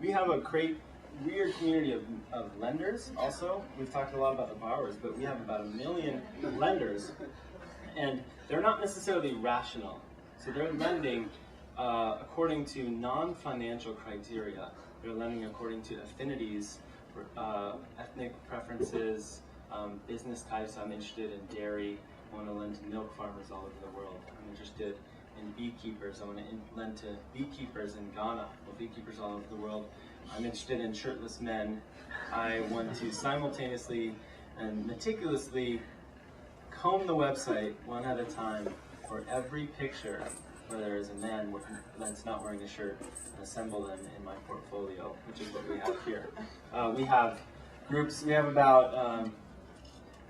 We have a great, weird community of lenders also. We've talked a lot about the borrowers, but we have about 1 million lenders, and they're not necessarily rational. So they're lending according to non-financial criteria. They're lending according to affinities, ethnic preferences, business types. I'm interested in dairy. I want to lend to milk farmers all over the world. I'm interested in beekeepers. I want to lend to beekeepers in Ghana, or beekeepers all over the world. I'm interested in shirtless men. I want to simultaneously and meticulously comb the website one at a time for every picture where there is a man that's not wearing a shirt, and assemble them in my portfolio, which is what we have here. We have groups, we have about,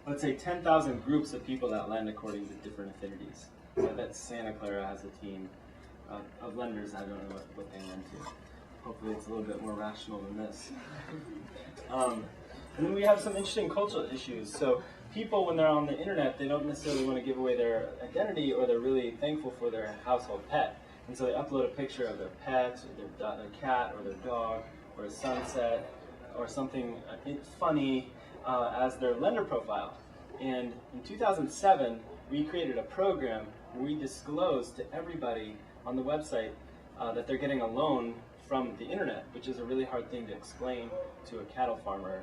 let's say 10,000 groups of people that lend according to different affinities. So I bet Santa Clara has a team of lenders. I don't know what they lend to. Hopefully it's a little bit more rational than this. And then we have some interesting cultural issues. So people, when they're on the internet, they don't necessarily want to give away their identity, or they're really thankful for their household pet. And so they upload a picture of their pet, or their cat, or their dog, or a sunset, or something funny as their lender profile. And in 2007, we created a program where we disclosed to everybody on the website that they're getting a loan from the internet, which is a really hard thing to explain to a cattle farmer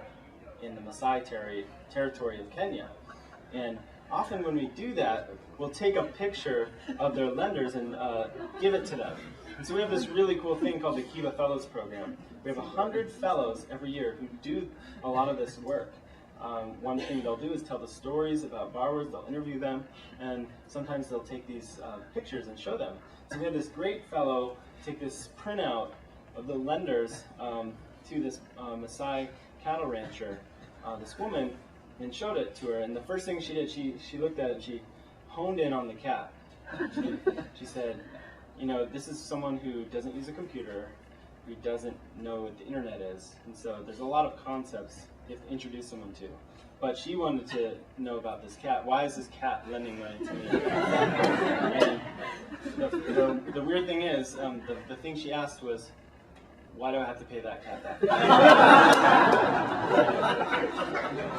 in the Maasai territory of Kenya. And often when we do that, we'll take a picture of their lenders and give it to them. And so we have this really cool thing called the Kiva Fellows Program. We have 100 fellows every year who do a lot of this work. One thing they'll do is tell the stories about borrowers, they'll interview them, and sometimes they'll take these pictures and show them. So we have this great fellow take this printout of the lenders to this Maasai cattle rancher, this woman, and showed it to her. And the first thing she did, she looked at it and she honed in on the cat. She said, you know, this is someone who doesn't use a computer, who doesn't know what the internet is. And so there's a lot of concepts you have to introduce someone to. But she wanted to know about this cat. Why is this cat lending money to me? And the weird thing is, the thing she asked was, why do I have to pay that cat back?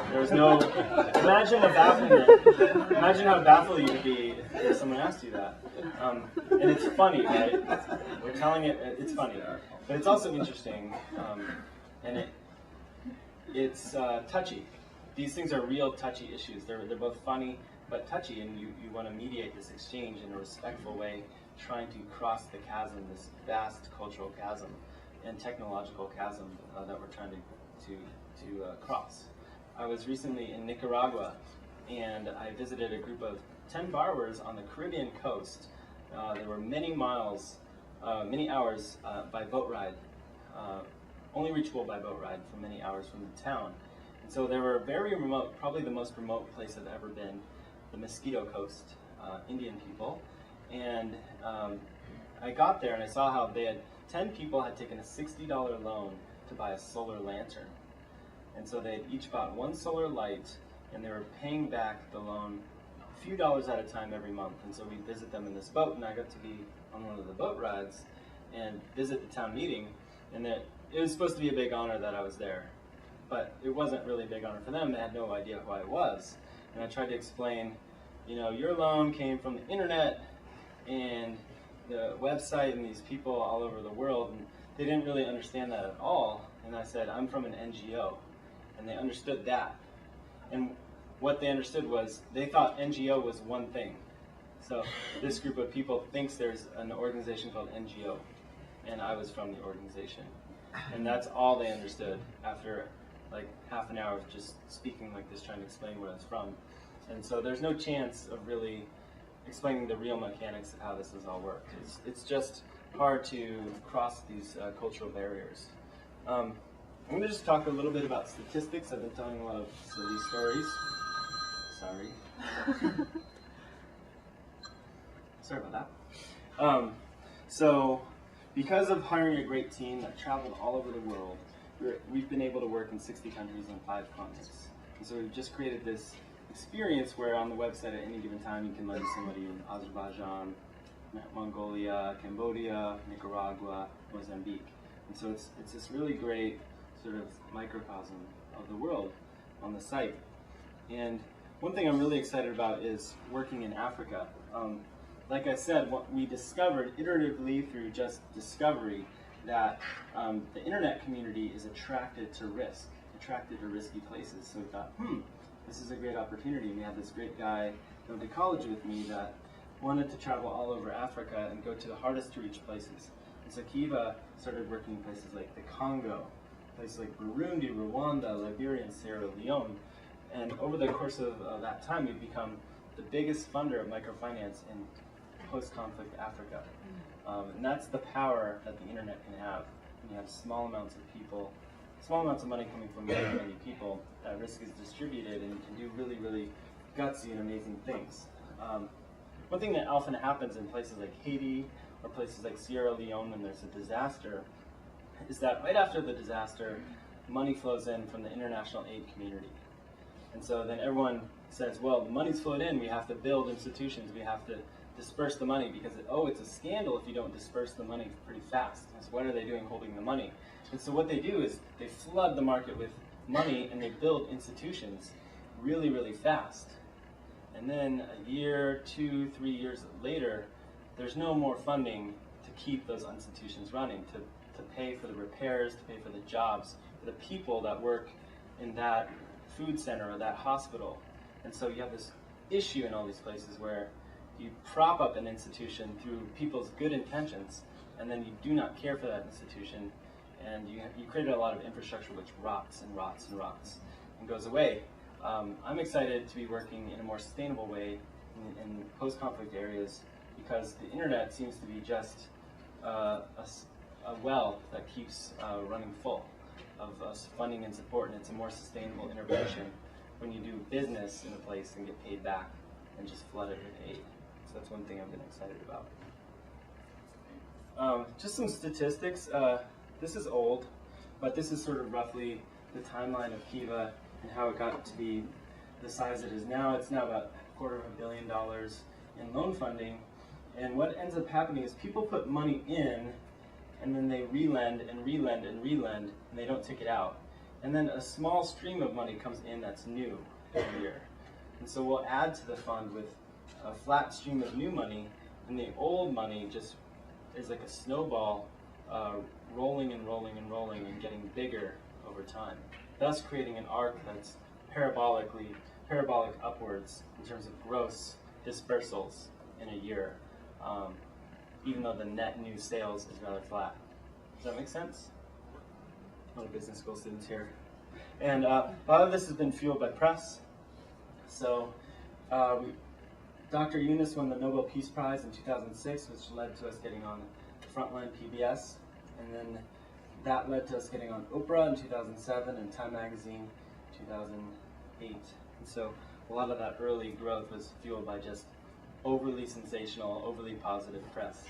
There was no, imagine the bafflement. Imagine how baffled you would be if someone asked you that. And it's funny, right? We're telling it, it's funny. But it's also interesting, and it's touchy. These things are real touchy issues. They're both funny but touchy, and you want to mediate this exchange in a respectful way, trying to cross the chasm, this vast cultural chasm and technological chasm that we're trying to cross. I was recently in Nicaragua, and I visited a group of 10 borrowers on the Caribbean coast. There were many hours by boat ride, only reachable by boat ride for many hours from the town. And so they were very remote, probably the most remote place I've ever been, the Mosquito Coast, Indian people. And I got there and I saw how 10 people had taken a $60 loan to buy a solar lantern. And so they had each bought one solar light, and they were paying back the loan a few dollars at a time every month. And so we visit them in this boat, and I got to be on one of the boat rides and visit the town meeting. And it was supposed to be a big honor that I was there, but it wasn't really a big honor for them. They had no idea who I was. And I tried to explain, your loan came from the internet and the website and these people all over the world, and they didn't really understand that at all. And I said, I'm from an NGO, and they understood that. And what they understood was, they thought NGO was one thing. So this group of people thinks there's an organization called NGO, and I was from the organization. And that's all they understood after like half an hour of just speaking like this, trying to explain where I was from. And so there's no chance of really explaining the real mechanics of how this has all worked. It's just hard to cross these cultural barriers. I'm going to just talk a little bit about statistics. I've been telling a lot of silly stories. Sorry. Sorry about that. So because of hiring a great team that traveled all over the world, we've been able to work in 60 countries on 5 continents. And so we've just created this experience where on the website at any given time you can lend somebody in Azerbaijan, Mongolia, Cambodia, Nicaragua, Mozambique. And so it's this really great sort of microcosm of the world on the site. And one thing I'm really excited about is working in Africa. Like I said, what we discovered iteratively through just discovery that the internet community is attracted to risk, attracted to risky places. So we thought, this is a great opportunity. And we had this great guy who went to college with me that wanted to travel all over Africa and go to the hardest to reach places. And so Kiva started working in places like the Congo, places like Burundi, Rwanda, Liberia, and Sierra Leone. And over the course of that time, we've become the biggest funder of microfinance in post-conflict Africa. And that's the power that the internet can have. When you have small amounts of people, small amounts of money coming from many, many people, that risk is distributed and you can do really, really gutsy and amazing things. One thing that often happens in places like Haiti or places like Sierra Leone when there's a disaster is that right after the disaster, money flows in from the international aid community. And so then everyone says, well, the money's flowed in, we have to build institutions, we have to disperse the money because, it's a scandal if you don't disperse the money pretty fast. So what are they doing holding the money? And so what they do is they flood the market with money and they build institutions really, really fast. And then a year, 2, 3 years later, there's no more funding to keep those institutions running, to pay for the repairs, to pay for the jobs, for the people that work in that food center or that hospital. And so you have this issue in all these places where you prop up an institution through people's good intentions, and then you do not care for that institution, and you created a lot of infrastructure which rots and rots and rots and goes away. I'm excited to be working in a more sustainable way in post-conflict areas because the internet seems to be just a well that keeps running full of funding and support, and it's a more sustainable intervention when you do business in a place and get paid back and just flood it with aid. So that's one thing I've been excited about. Just some statistics. this is old, but this is sort of roughly the timeline of Kiva and how it got to be the size it is now. It's now about $250 million in loan funding. And what ends up happening is people put money in, and then they relend and relend and relend, and they don't take it out. And then a small stream of money comes in that's new every year. And so we'll add to the fund with a flat stream of new money, and the old money just is like a snowball rolling and rolling and rolling and getting bigger over time, thus creating an arc that's parabolic upwards in terms of gross dispersals in a year, even though the net new sales is rather flat. Does that make sense? A lot of business school students here. And a lot of this has been fueled by press. So Dr. Eunice won the Nobel Peace Prize in 2006, which led to us getting on Frontline PBS, and then that led to us getting on Oprah in 2007 and Time Magazine 2008. And so a lot of that early growth was fueled by just overly sensational, overly positive press.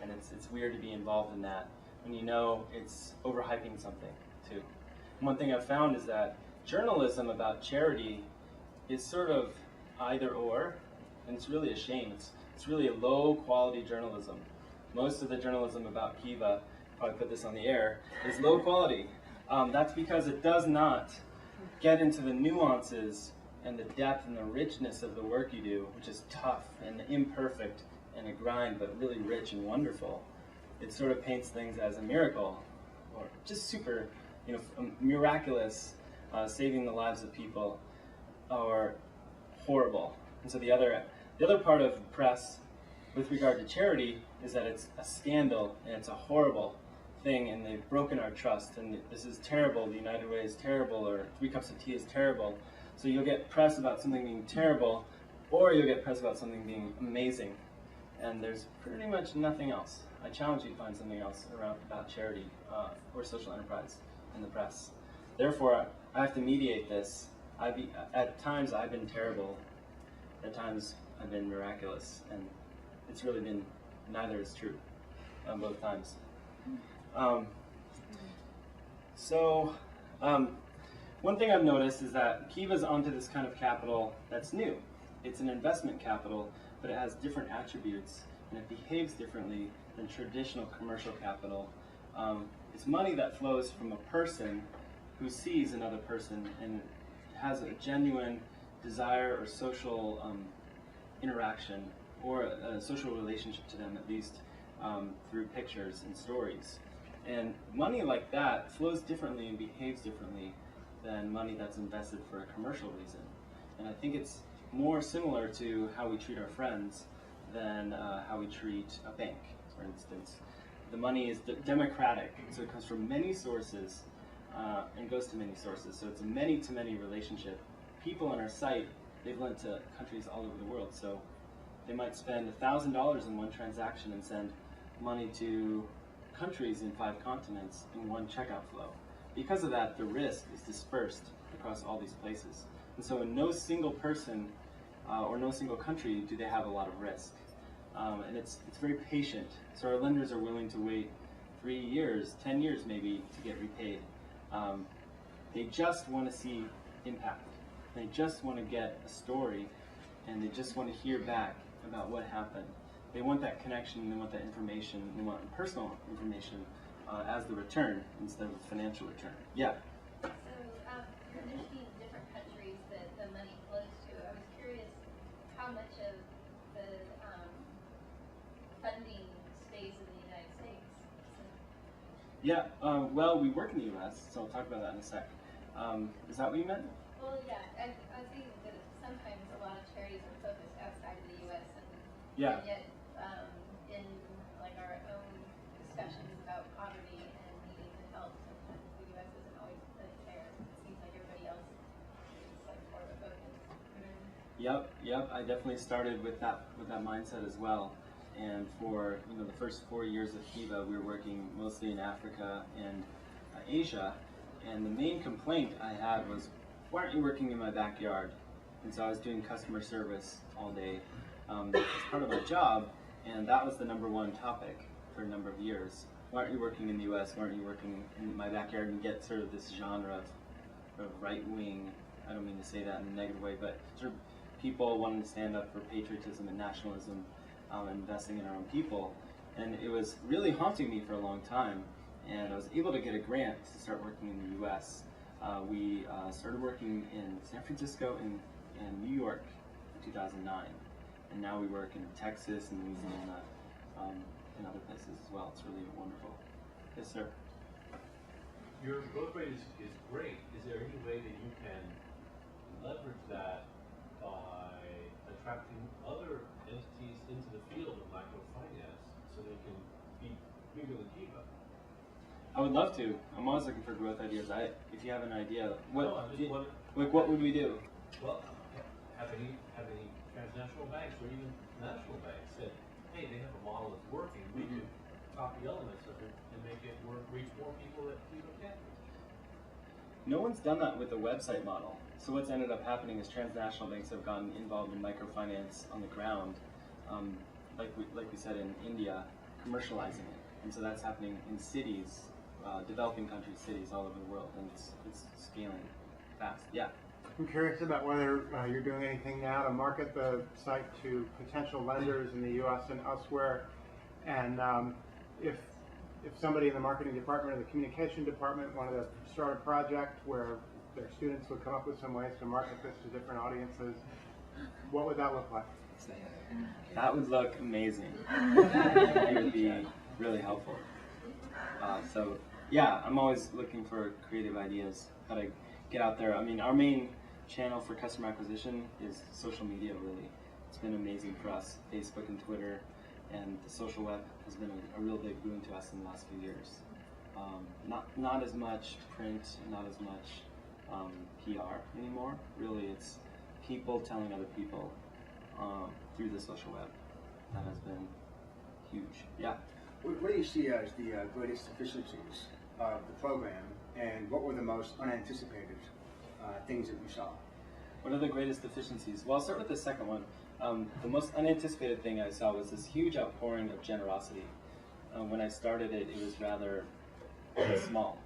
And it's weird to be involved in that when you know it's overhyping something too. And one thing I've found is that journalism about charity is sort of either or, and it's really a shame. It's really a low quality journalism. Most of the journalism about Kiva, probably put this on the air, is low quality. That's because it does not get into the nuances and the depth and the richness of the work you do, which is tough and imperfect and a grind, but really rich and wonderful. It sort of paints things as a miracle, or just super, miraculous, saving the lives of people, or horrible. And so the other part of press with regard to charity is that it's a scandal and it's a horrible thing, and they've broken our trust, and this is terrible, the United Way is terrible, or 3 Cups of Tea is terrible. So you'll get press about something being terrible, or you'll get press about something being amazing. And there's pretty much nothing else. I challenge you to find something else about charity or social enterprise in the press. Therefore, I have to mediate this. At times I've been terrible, at times I've been miraculous, and it's really been neither is true on both times. One thing I've noticed is that Kiva's onto this kind of capital that's new. It's an investment capital, but it has different attributes, and it behaves differently than traditional commercial capital. It's money that flows from a person who sees another person and has a genuine desire or social interaction, or a social relationship to them, at least through pictures and stories. And money like that flows differently and behaves differently than money that's invested for a commercial reason. And I think it's more similar to how we treat our friends than how we treat a bank, for instance. The money is democratic, so it comes from many sources and goes to many sources. So it's a many-to-many relationship. People on our site, they've lent to countries all over the world. So they might spend $1,000 in one transaction and send money to countries in 5 continents in one checkout flow. Because of that, the risk is dispersed across all these places. And so in no single person or no single country do they have a lot of risk. And it's very patient. So our lenders are willing to wait 3 years, 10 years maybe, to get repaid. They just want to see impact. They just want to get a story, and they just want to hear back about what happened. They want that connection, they want that information, they want personal information as the return instead of financial return. Yeah? So, there's these different countries that the money flows to. I was curious how much of the funding stays in the United States. Yeah, well, we work in the U.S., so I'll talk about that in a sec. Is that what you meant? Well, yeah, I was thinking that sometimes a lot of charities are focused outside of the U.S. Yeah. And yet, in like our own discussions about poverty and needing to help, sometimes the U.S. isn't always there. It seems like everybody else is like more of a focus. Yep. I definitely started with that mindset as well. And for the first 4 years of Kiva, we were working mostly in Africa and Asia. And the main complaint I had was, why aren't you working in my backyard? And so I was doing customer service all day as part of my job, and that was the #1 topic for a number of years. why aren't you working in the U.S.? Why aren't you working in my backyard? And get sort of this genre of right-wing, I don't mean to say that in a negative way, but sort of people wanting to stand up for patriotism and nationalism, and investing in our own people. And it was really haunting me for a long time. And I was able to get a grant to start working in the U.S. We started working in San Francisco and New York in 2009. And now we work in Texas and Louisiana, and other places as well. It's really wonderful. Yes, sir. Your growth rate is great. Is there any way that you can leverage that by attracting other entities into the field of microfinance so they can be bigger than Kiva? I would love to. I'm always looking for growth ideas. If you have an idea, what would we do? Well, have any transnational banks or even national banks said, hey, they have a model that's working. We could copy elements of it and make it work, reach more people that Kiva can't reach. No one's done that with the website model. So what's ended up happening is transnational banks have gotten involved in microfinance on the ground, like we said in India, commercializing it. And so that's happening in cities, developing countries, cities all over the world, and it's scaling fast. Yeah. I'm curious about whether you're doing anything now to market the site to potential lenders in the U.S. and elsewhere, and if somebody in the marketing department or the communication department wanted to start a project where their students would come up with some ways to market this to different audiences, what would that look like? That would look amazing. It would be really helpful. So yeah, I'm always looking for creative ideas, how to get out there. I mean, our main channel for customer acquisition is social media, really. It's been amazing for us, Facebook and Twitter, and the social web has been a real big boon to us in the last few years. Not as much print, not as much PR anymore. Really, it's people telling other people through the social web. That has been huge. Yeah. What do you see as the greatest deficiencies of the program, and what were the most unanticipated things that you saw? What are the greatest deficiencies? Well, I'll start with the second one. The most unanticipated thing I saw was this huge outpouring of generosity. When I started it, it was rather small,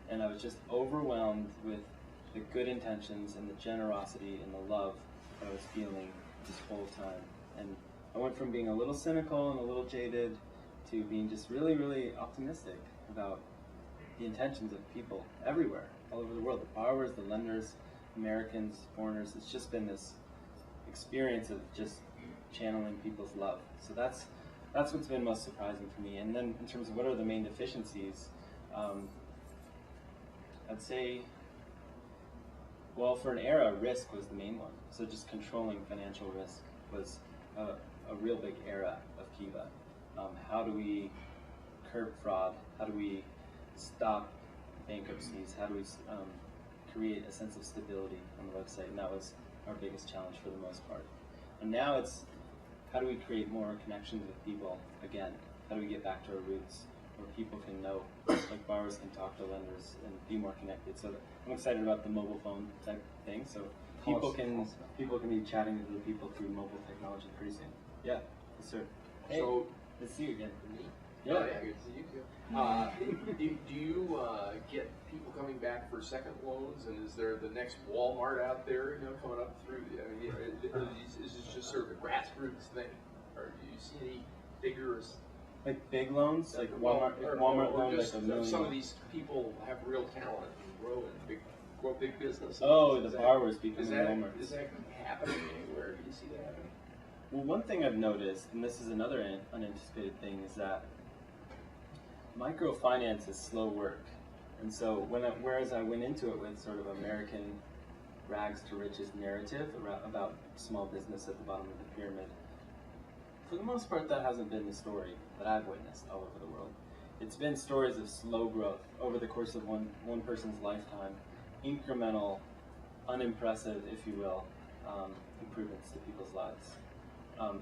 and I was just overwhelmed with the good intentions and the generosity and the love that I was feeling this whole time. And I went from being a little cynical and a little jaded to being just really, really optimistic about the intentions of people everywhere, all over the world, the borrowers, the lenders, Americans, foreigners. It's just been this experience of just channeling people's love. So that's what's been most surprising for me. And then in terms of what are the main deficiencies, I'd say, well, for an era, risk was the main one. So just controlling financial risk was a real big era of Kiva. How do we curb fraud? How do we stop bankruptcies? How do we create a sense of stability on the website? And that was our biggest challenge for the most part. And now it's, how do we create more connections with people again? How do we get back to our roots where people can know, like borrowers can talk to lenders and be more connected? So I'm excited about the mobile phone type thing. So people can be chatting with other people through mobile technology pretty soon. Yeah, yes sir. Hey, so good to see you again. Yeah, good to see you too. Do you get people coming back for second loans, and is there the next Walmart out there, coming up through? I mean, is this just sort of a grassroots thing, or do you see any bigger, like big loans, like Walmart or loans, just like $1 million? some of these people have real talent and grow big businesses? Oh, the borrowers becoming Walmart. Is that happening anywhere? Do you see that happening? Well, one thing I've noticed, and this is another unanticipated thing, is that microfinance is slow work. And so whereas I went into it with sort of American rags to riches narrative about small business at the bottom of the pyramid, for the most part that hasn't been the story that I've witnessed all over the world. It's been stories of slow growth over the course of one person's lifetime, incremental, unimpressive, if you will, improvements to people's lives,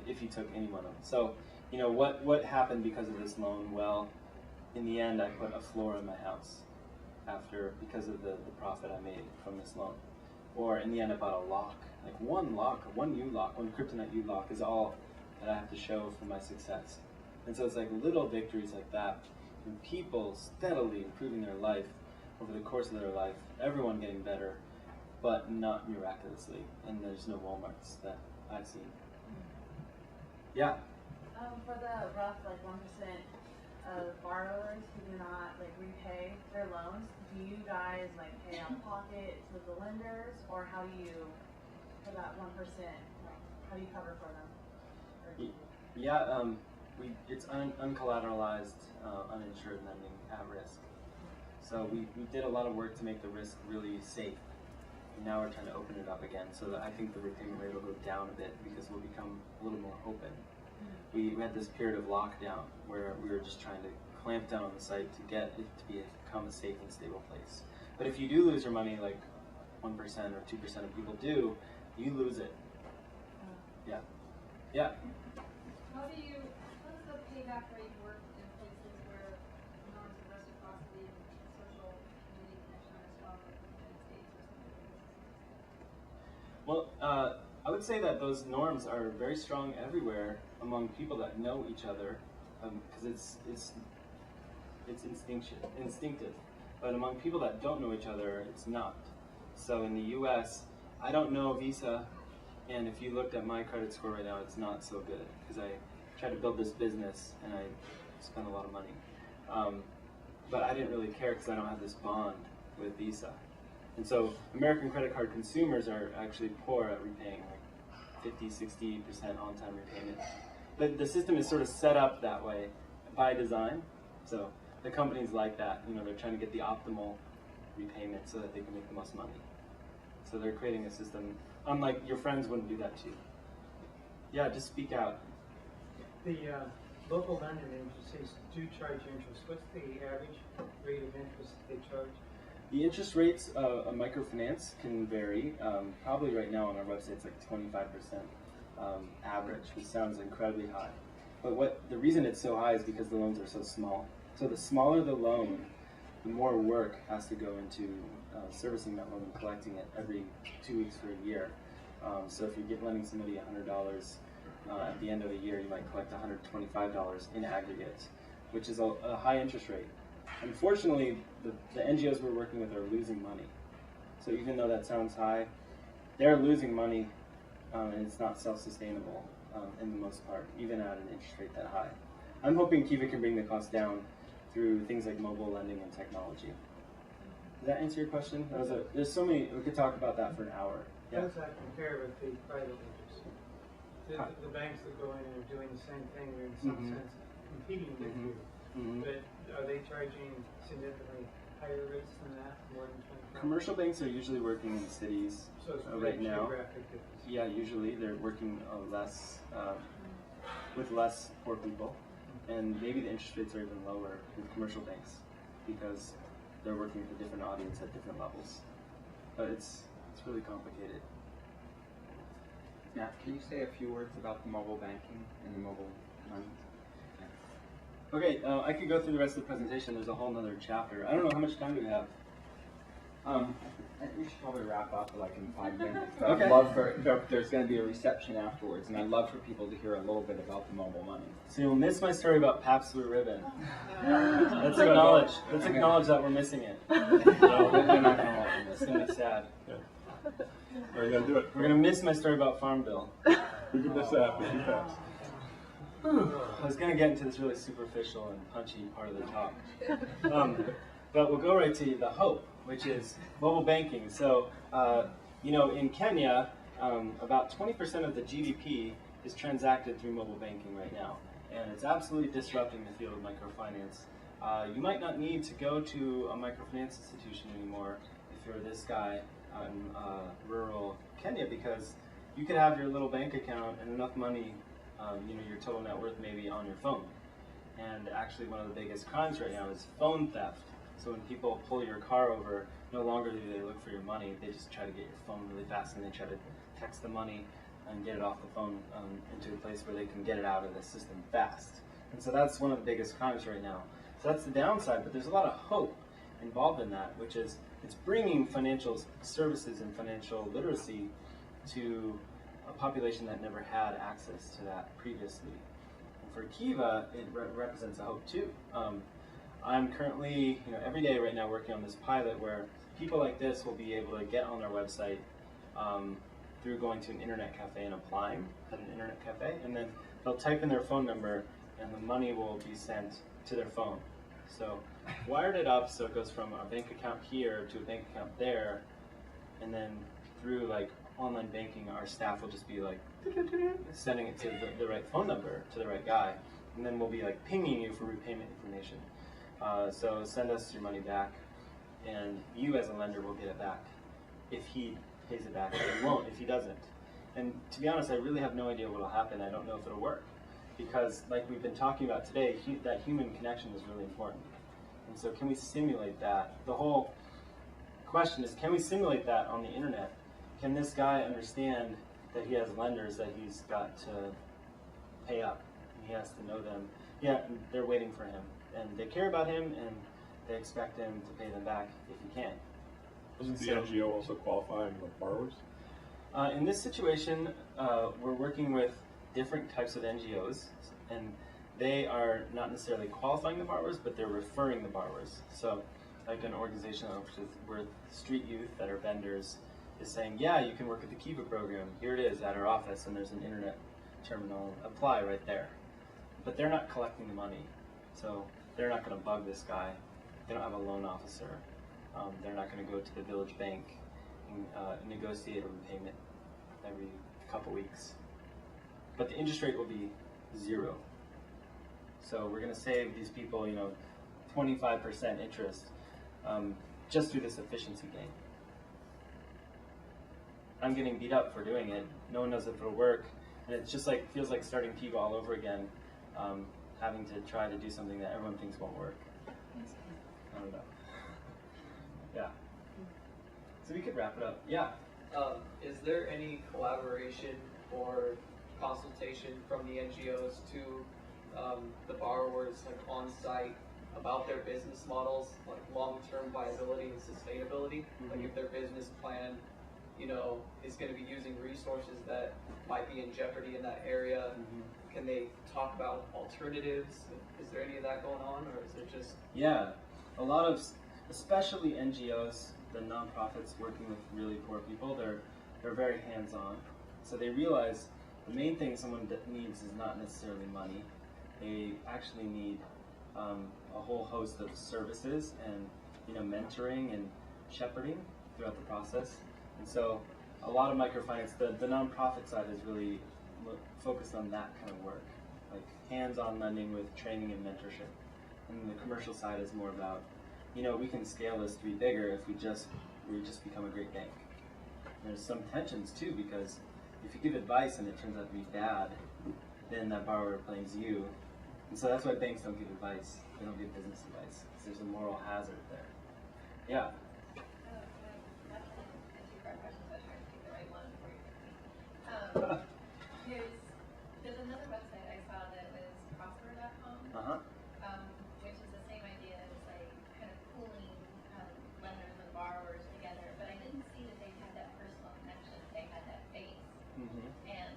if you took any one of them. So, what happened because of this loan? Well, in the end, I put a floor in my house because of the profit I made from this loan. Or in the end, I bought a lock. Like one U-lock, one kryptonite U-lock is all that I have to show for my success. And so it's like little victories like that. and people steadily improving their life over the course of their life, everyone getting better, but not miraculously, and there's no Walmarts that I've seen. Yeah? For the rough, like 1% of borrowers who do not like repay their loans, do you guys like pay out of pocket to the lenders, or how do you, for that 1%, like, how do you cover for them? Yeah, it's uncollateralized, uninsured lending at risk. So we did a lot of work to make the risk really safe. And now we're trying to open it up again, so that I think the repayment rate will go down a bit because we'll become a little more open. We had this period of lockdown where we were just trying to clamp down on the site to get it to become a safe and stable place. But if you do lose your money, like 1% or 2% of people do, you lose it. Yeah. Yeah. How does the payback rate work in places where norms of reciprocity and social media connection are strong, like the United States or something? Well, I would say that those norms are very strong everywhere among people that know each other, because it's instinctive. But among people that don't know each other, it's not. So in the U.S., I don't know Visa, and if you looked at my credit score right now, it's not so good because I tried to build this business and I spent a lot of money. But I didn't really care because I don't have this bond with Visa. And so American credit card consumers are actually poor at repaying, like 50-60% on-time repayment. But the system is sort of set up that way by design. So the companies like that, they're trying to get the optimal repayment so that they can make the most money. So they're creating a system, unlike your friends wouldn't do that to you. Yeah, just speak out. The local lending agencies do charge interest. What's the average rate of interest they charge? The interest rates of microfinance can vary. Probably right now on our website it's like 25% average, which sounds incredibly high. But the reason it's so high is because the loans are so small. So the smaller the loan, the more work has to go into servicing that loan and collecting it every 2 weeks for a year. So if you're lending somebody $100, at the end of the year you might collect $125 in aggregate, which is a high interest rate. Unfortunately, the NGOs we're working with are losing money. So even though that sounds high, they're losing money, and it's not self-sustainable in the most part, even at an interest rate that high. I'm hoping Kiva can bring the cost down through things like mobile lending and technology. Does that answer your question? There's so many, we could talk about that for an hour. Yeah. How does that compare with the private lenders? The banks that go in and are doing the same thing, are in some sense competing with you. But are they charging significantly higher rates than that, more than 25%? Commercial banks are usually working in cities so it's right now. Difference. Yeah, usually they're working with less poor people, and maybe the interest rates are even lower with commercial banks because they're working with a different audience at different levels. But it's really complicated. Matt, can you say a few words about the mobile banking and the mobile money? Okay, I could go through the rest of the presentation. There's a whole other chapter. I don't know how much time do we have. We should probably wrap up like in 5 minutes. But Okay. I'd love there's going to be a reception afterwards, and I'd love for people to hear a little bit about the mobile money. So you'll miss my story about Pabst Blue Ribbon. Let's acknowledge that we're missing it. No, we're not going to let you It's going to be sad. Yeah. All right, you gotta do it. We're going to miss my story about Farm Bill. We can miss that, but you pass. I was going to get into this really superficial and punchy part of the talk. But we'll go right to the hope, which is mobile banking. So, in Kenya, about 20% of the GDP is transacted through mobile banking right now. And it's absolutely disrupting the field of microfinance. You might not need to go to a microfinance institution anymore if you're this guy in rural Kenya, because you could have your little bank account and enough money, your total net worth maybe on your phone. And actually one of the biggest crimes right now is phone theft. So when people pull your car over, no longer do they look for your money, they just try to get your phone really fast, and they try to text the money and get it off the phone into a place where they can get it out of the system fast. And so that's one of the biggest crimes right now. So that's the downside, but there's a lot of hope involved in that, which is it's bringing financial services and financial literacy to a population that never had access to that previously. And for Kiva, it represents a hope too. I'm currently, every day right now working on this pilot where people like this will be able to get on our website through going to an internet cafe and applying at an internet cafe, and then they'll type in their phone number and the money will be sent to their phone. So wired it up so it goes from a bank account here to a bank account there, and then through like online banking, our staff will just be like sending it to the right phone number to the right guy, and then we'll be like pinging you for repayment information. So send us your money back, and you as a lender will get it back if he pays it back. He won't if he doesn't. And to be honest, I really have no idea what will happen. I don't know if it'll work, because like we've been talking about today, that human connection is really important. And so can we simulate that? The whole question is, can we simulate that on the internet? Can this guy understand that he has lenders that he's got to pay up? And he has to know them. Yeah, they're waiting for him. And they care about him, and they expect him to pay them back if he can. Doesn't the NGO also qualify the borrowers? In this situation, we're working with different types of NGOs, and they are not necessarily qualifying the borrowers, but they're referring the borrowers. So like an organization with street youth that are vendors is saying, yeah, you can work with the Kiva program. Here it is at our office, and there's an internet terminal. Apply right there. But they're not collecting the money. So they're not going to bug this guy. They don't have a loan officer. They're not going to go to the village bank and negotiate a repayment every couple weeks. But the interest rate will be 0. So we're going to save these people, 25% interest just through this efficiency gain. I'm getting beat up for doing it. No one knows if it'll work, and it's just like feels like starting Kiva all over again, having to try to do something that everyone thinks won't work. I don't know. Yeah. So we could wrap it up. Yeah. Is there any collaboration or consultation from the NGOs to the borrowers, like on site, about their business models, like long-term viability and sustainability? Mm-hmm. Like if their business plan, is going to be using resources that might be in jeopardy in that area, can they talk about alternatives? Is there any of that going on, or is it just? Yeah, a lot of, especially NGOs, the nonprofits working with really poor people, they're very hands-on. So they realize the main thing someone needs is not necessarily money. They actually need a whole host of services and mentoring and shepherding throughout the process. And so a lot of microfinance, the nonprofit side is really focused on that kind of work, like hands-on lending with training and mentorship. And the commercial side is more about, we can scale this to be bigger if we just become a great bank. And there's some tensions too, because if you give advice and it turns out to be bad, then that borrower blames you. And so that's why banks don't give advice. They don't give business advice, because there's a moral hazard there. Yeah. There's another website I saw that was prosper.com, which is the same idea as like kind of pooling lenders and borrowers together, but I didn't see that they had that personal connection. They had that face. And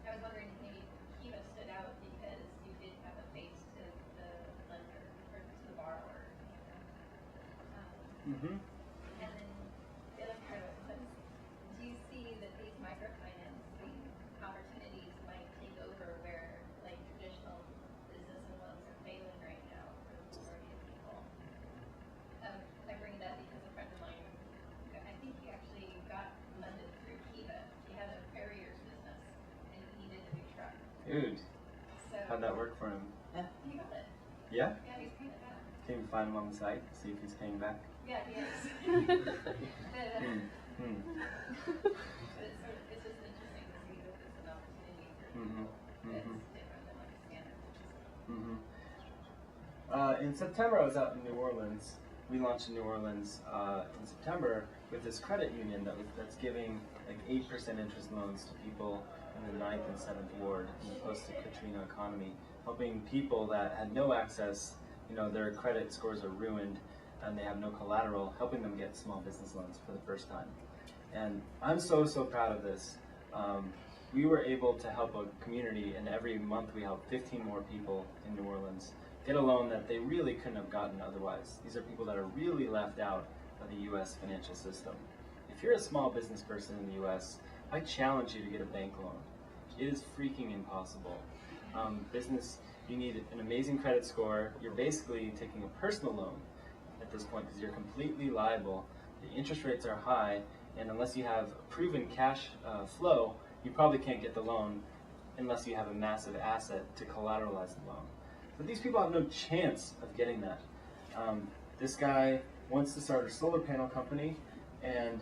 I was wondering if maybe Kiva stood out because you did have a face to the lender or to the borrower. And then the other part of it was, do you see that these microfinancing opportunities might take over where like traditional business and loans are failing right now for the majority of people? I bring that because a friend of mine, I think he actually got funded through Kiva. He had a farrier's business and he needed a new truck. Dude, So how'd that work for him? he got it. Yeah? Yeah, he's paying it back. Can you find him on the site, see if he's paying back? Yeah, he is. But it's just interesting to see that it's an opportunity for people that's different than like a standard business. In September, I was out in New Orleans. We launched in New Orleans in September with this credit union that's giving like 8% interest loans to people in the 9th and 7th ward in the post-Katrina economy, helping people that had no access, their credit scores are ruined and they have no collateral, helping them get small business loans for the first time. And I'm so proud of this. We were able to help a community, and every month we help 15 more people in New Orleans get a loan that they really couldn't have gotten otherwise. These are people that are really left out of the U.S. financial system. If you're a small business person in the U.S., I challenge you to get a bank loan. It is freaking impossible. Business, you need an amazing credit score. You're basically taking a personal loan at this point because you're completely liable. The interest rates are high, and unless you have proven cash flow, you probably can't get the loan unless you have a massive asset to collateralize the loan. But these people have no chance of getting that. This guy wants to start a solar panel company, and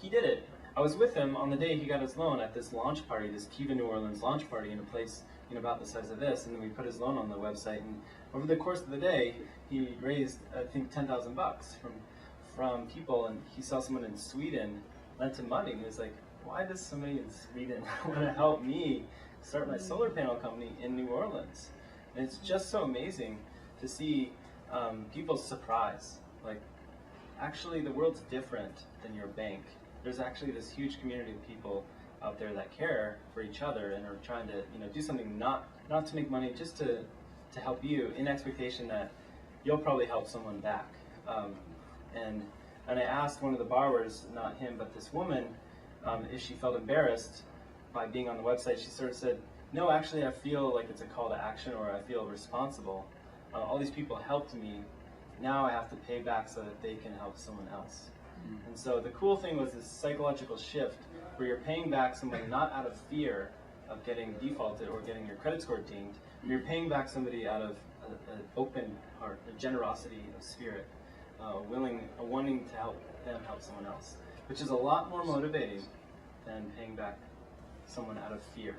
he did it. I was with him on the day he got his loan at this launch party, this Kiva New Orleans launch party in a place about the size of this, and then we put his loan on the website, and over the course of the day, he raised, I think, $10,000 from people, and he saw someone in Sweden lent him money, and he was like, why does somebody in Sweden want to help me start my solar panel company in New Orleans? And it's just so amazing to see people's surprise. Like, actually, the world's different than your bank. There's actually this huge community of people out there that care for each other and are trying to, do something not to make money, just to help you, in expectation that you'll probably help someone back. And I asked one of the borrowers, not him, but this woman, if she felt embarrassed by being on the website. She sort of said, no, actually I feel like it's a call to action, or I feel responsible. All these people helped me. Now I have to pay back so that they can help someone else. And so the cool thing was this psychological shift where you're paying back somebody not out of fear of getting defaulted or getting your credit score dinged. You're paying back somebody out of an open heart, a generosity of spirit, wanting to help them help someone else, which is a lot more motivating than paying back someone out of fear.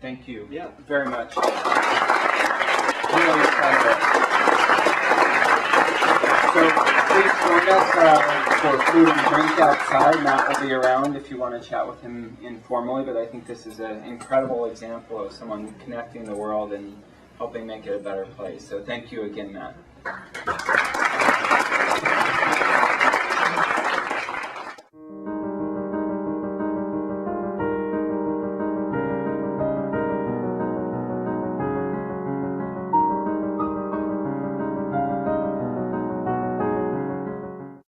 Thank you very much. Really excited. So please join us for food and drink outside. Matt will be around if you want to chat with him informally, but I think this is an incredible example of someone connecting the world and helping make it a better place. So thank you again, Matt.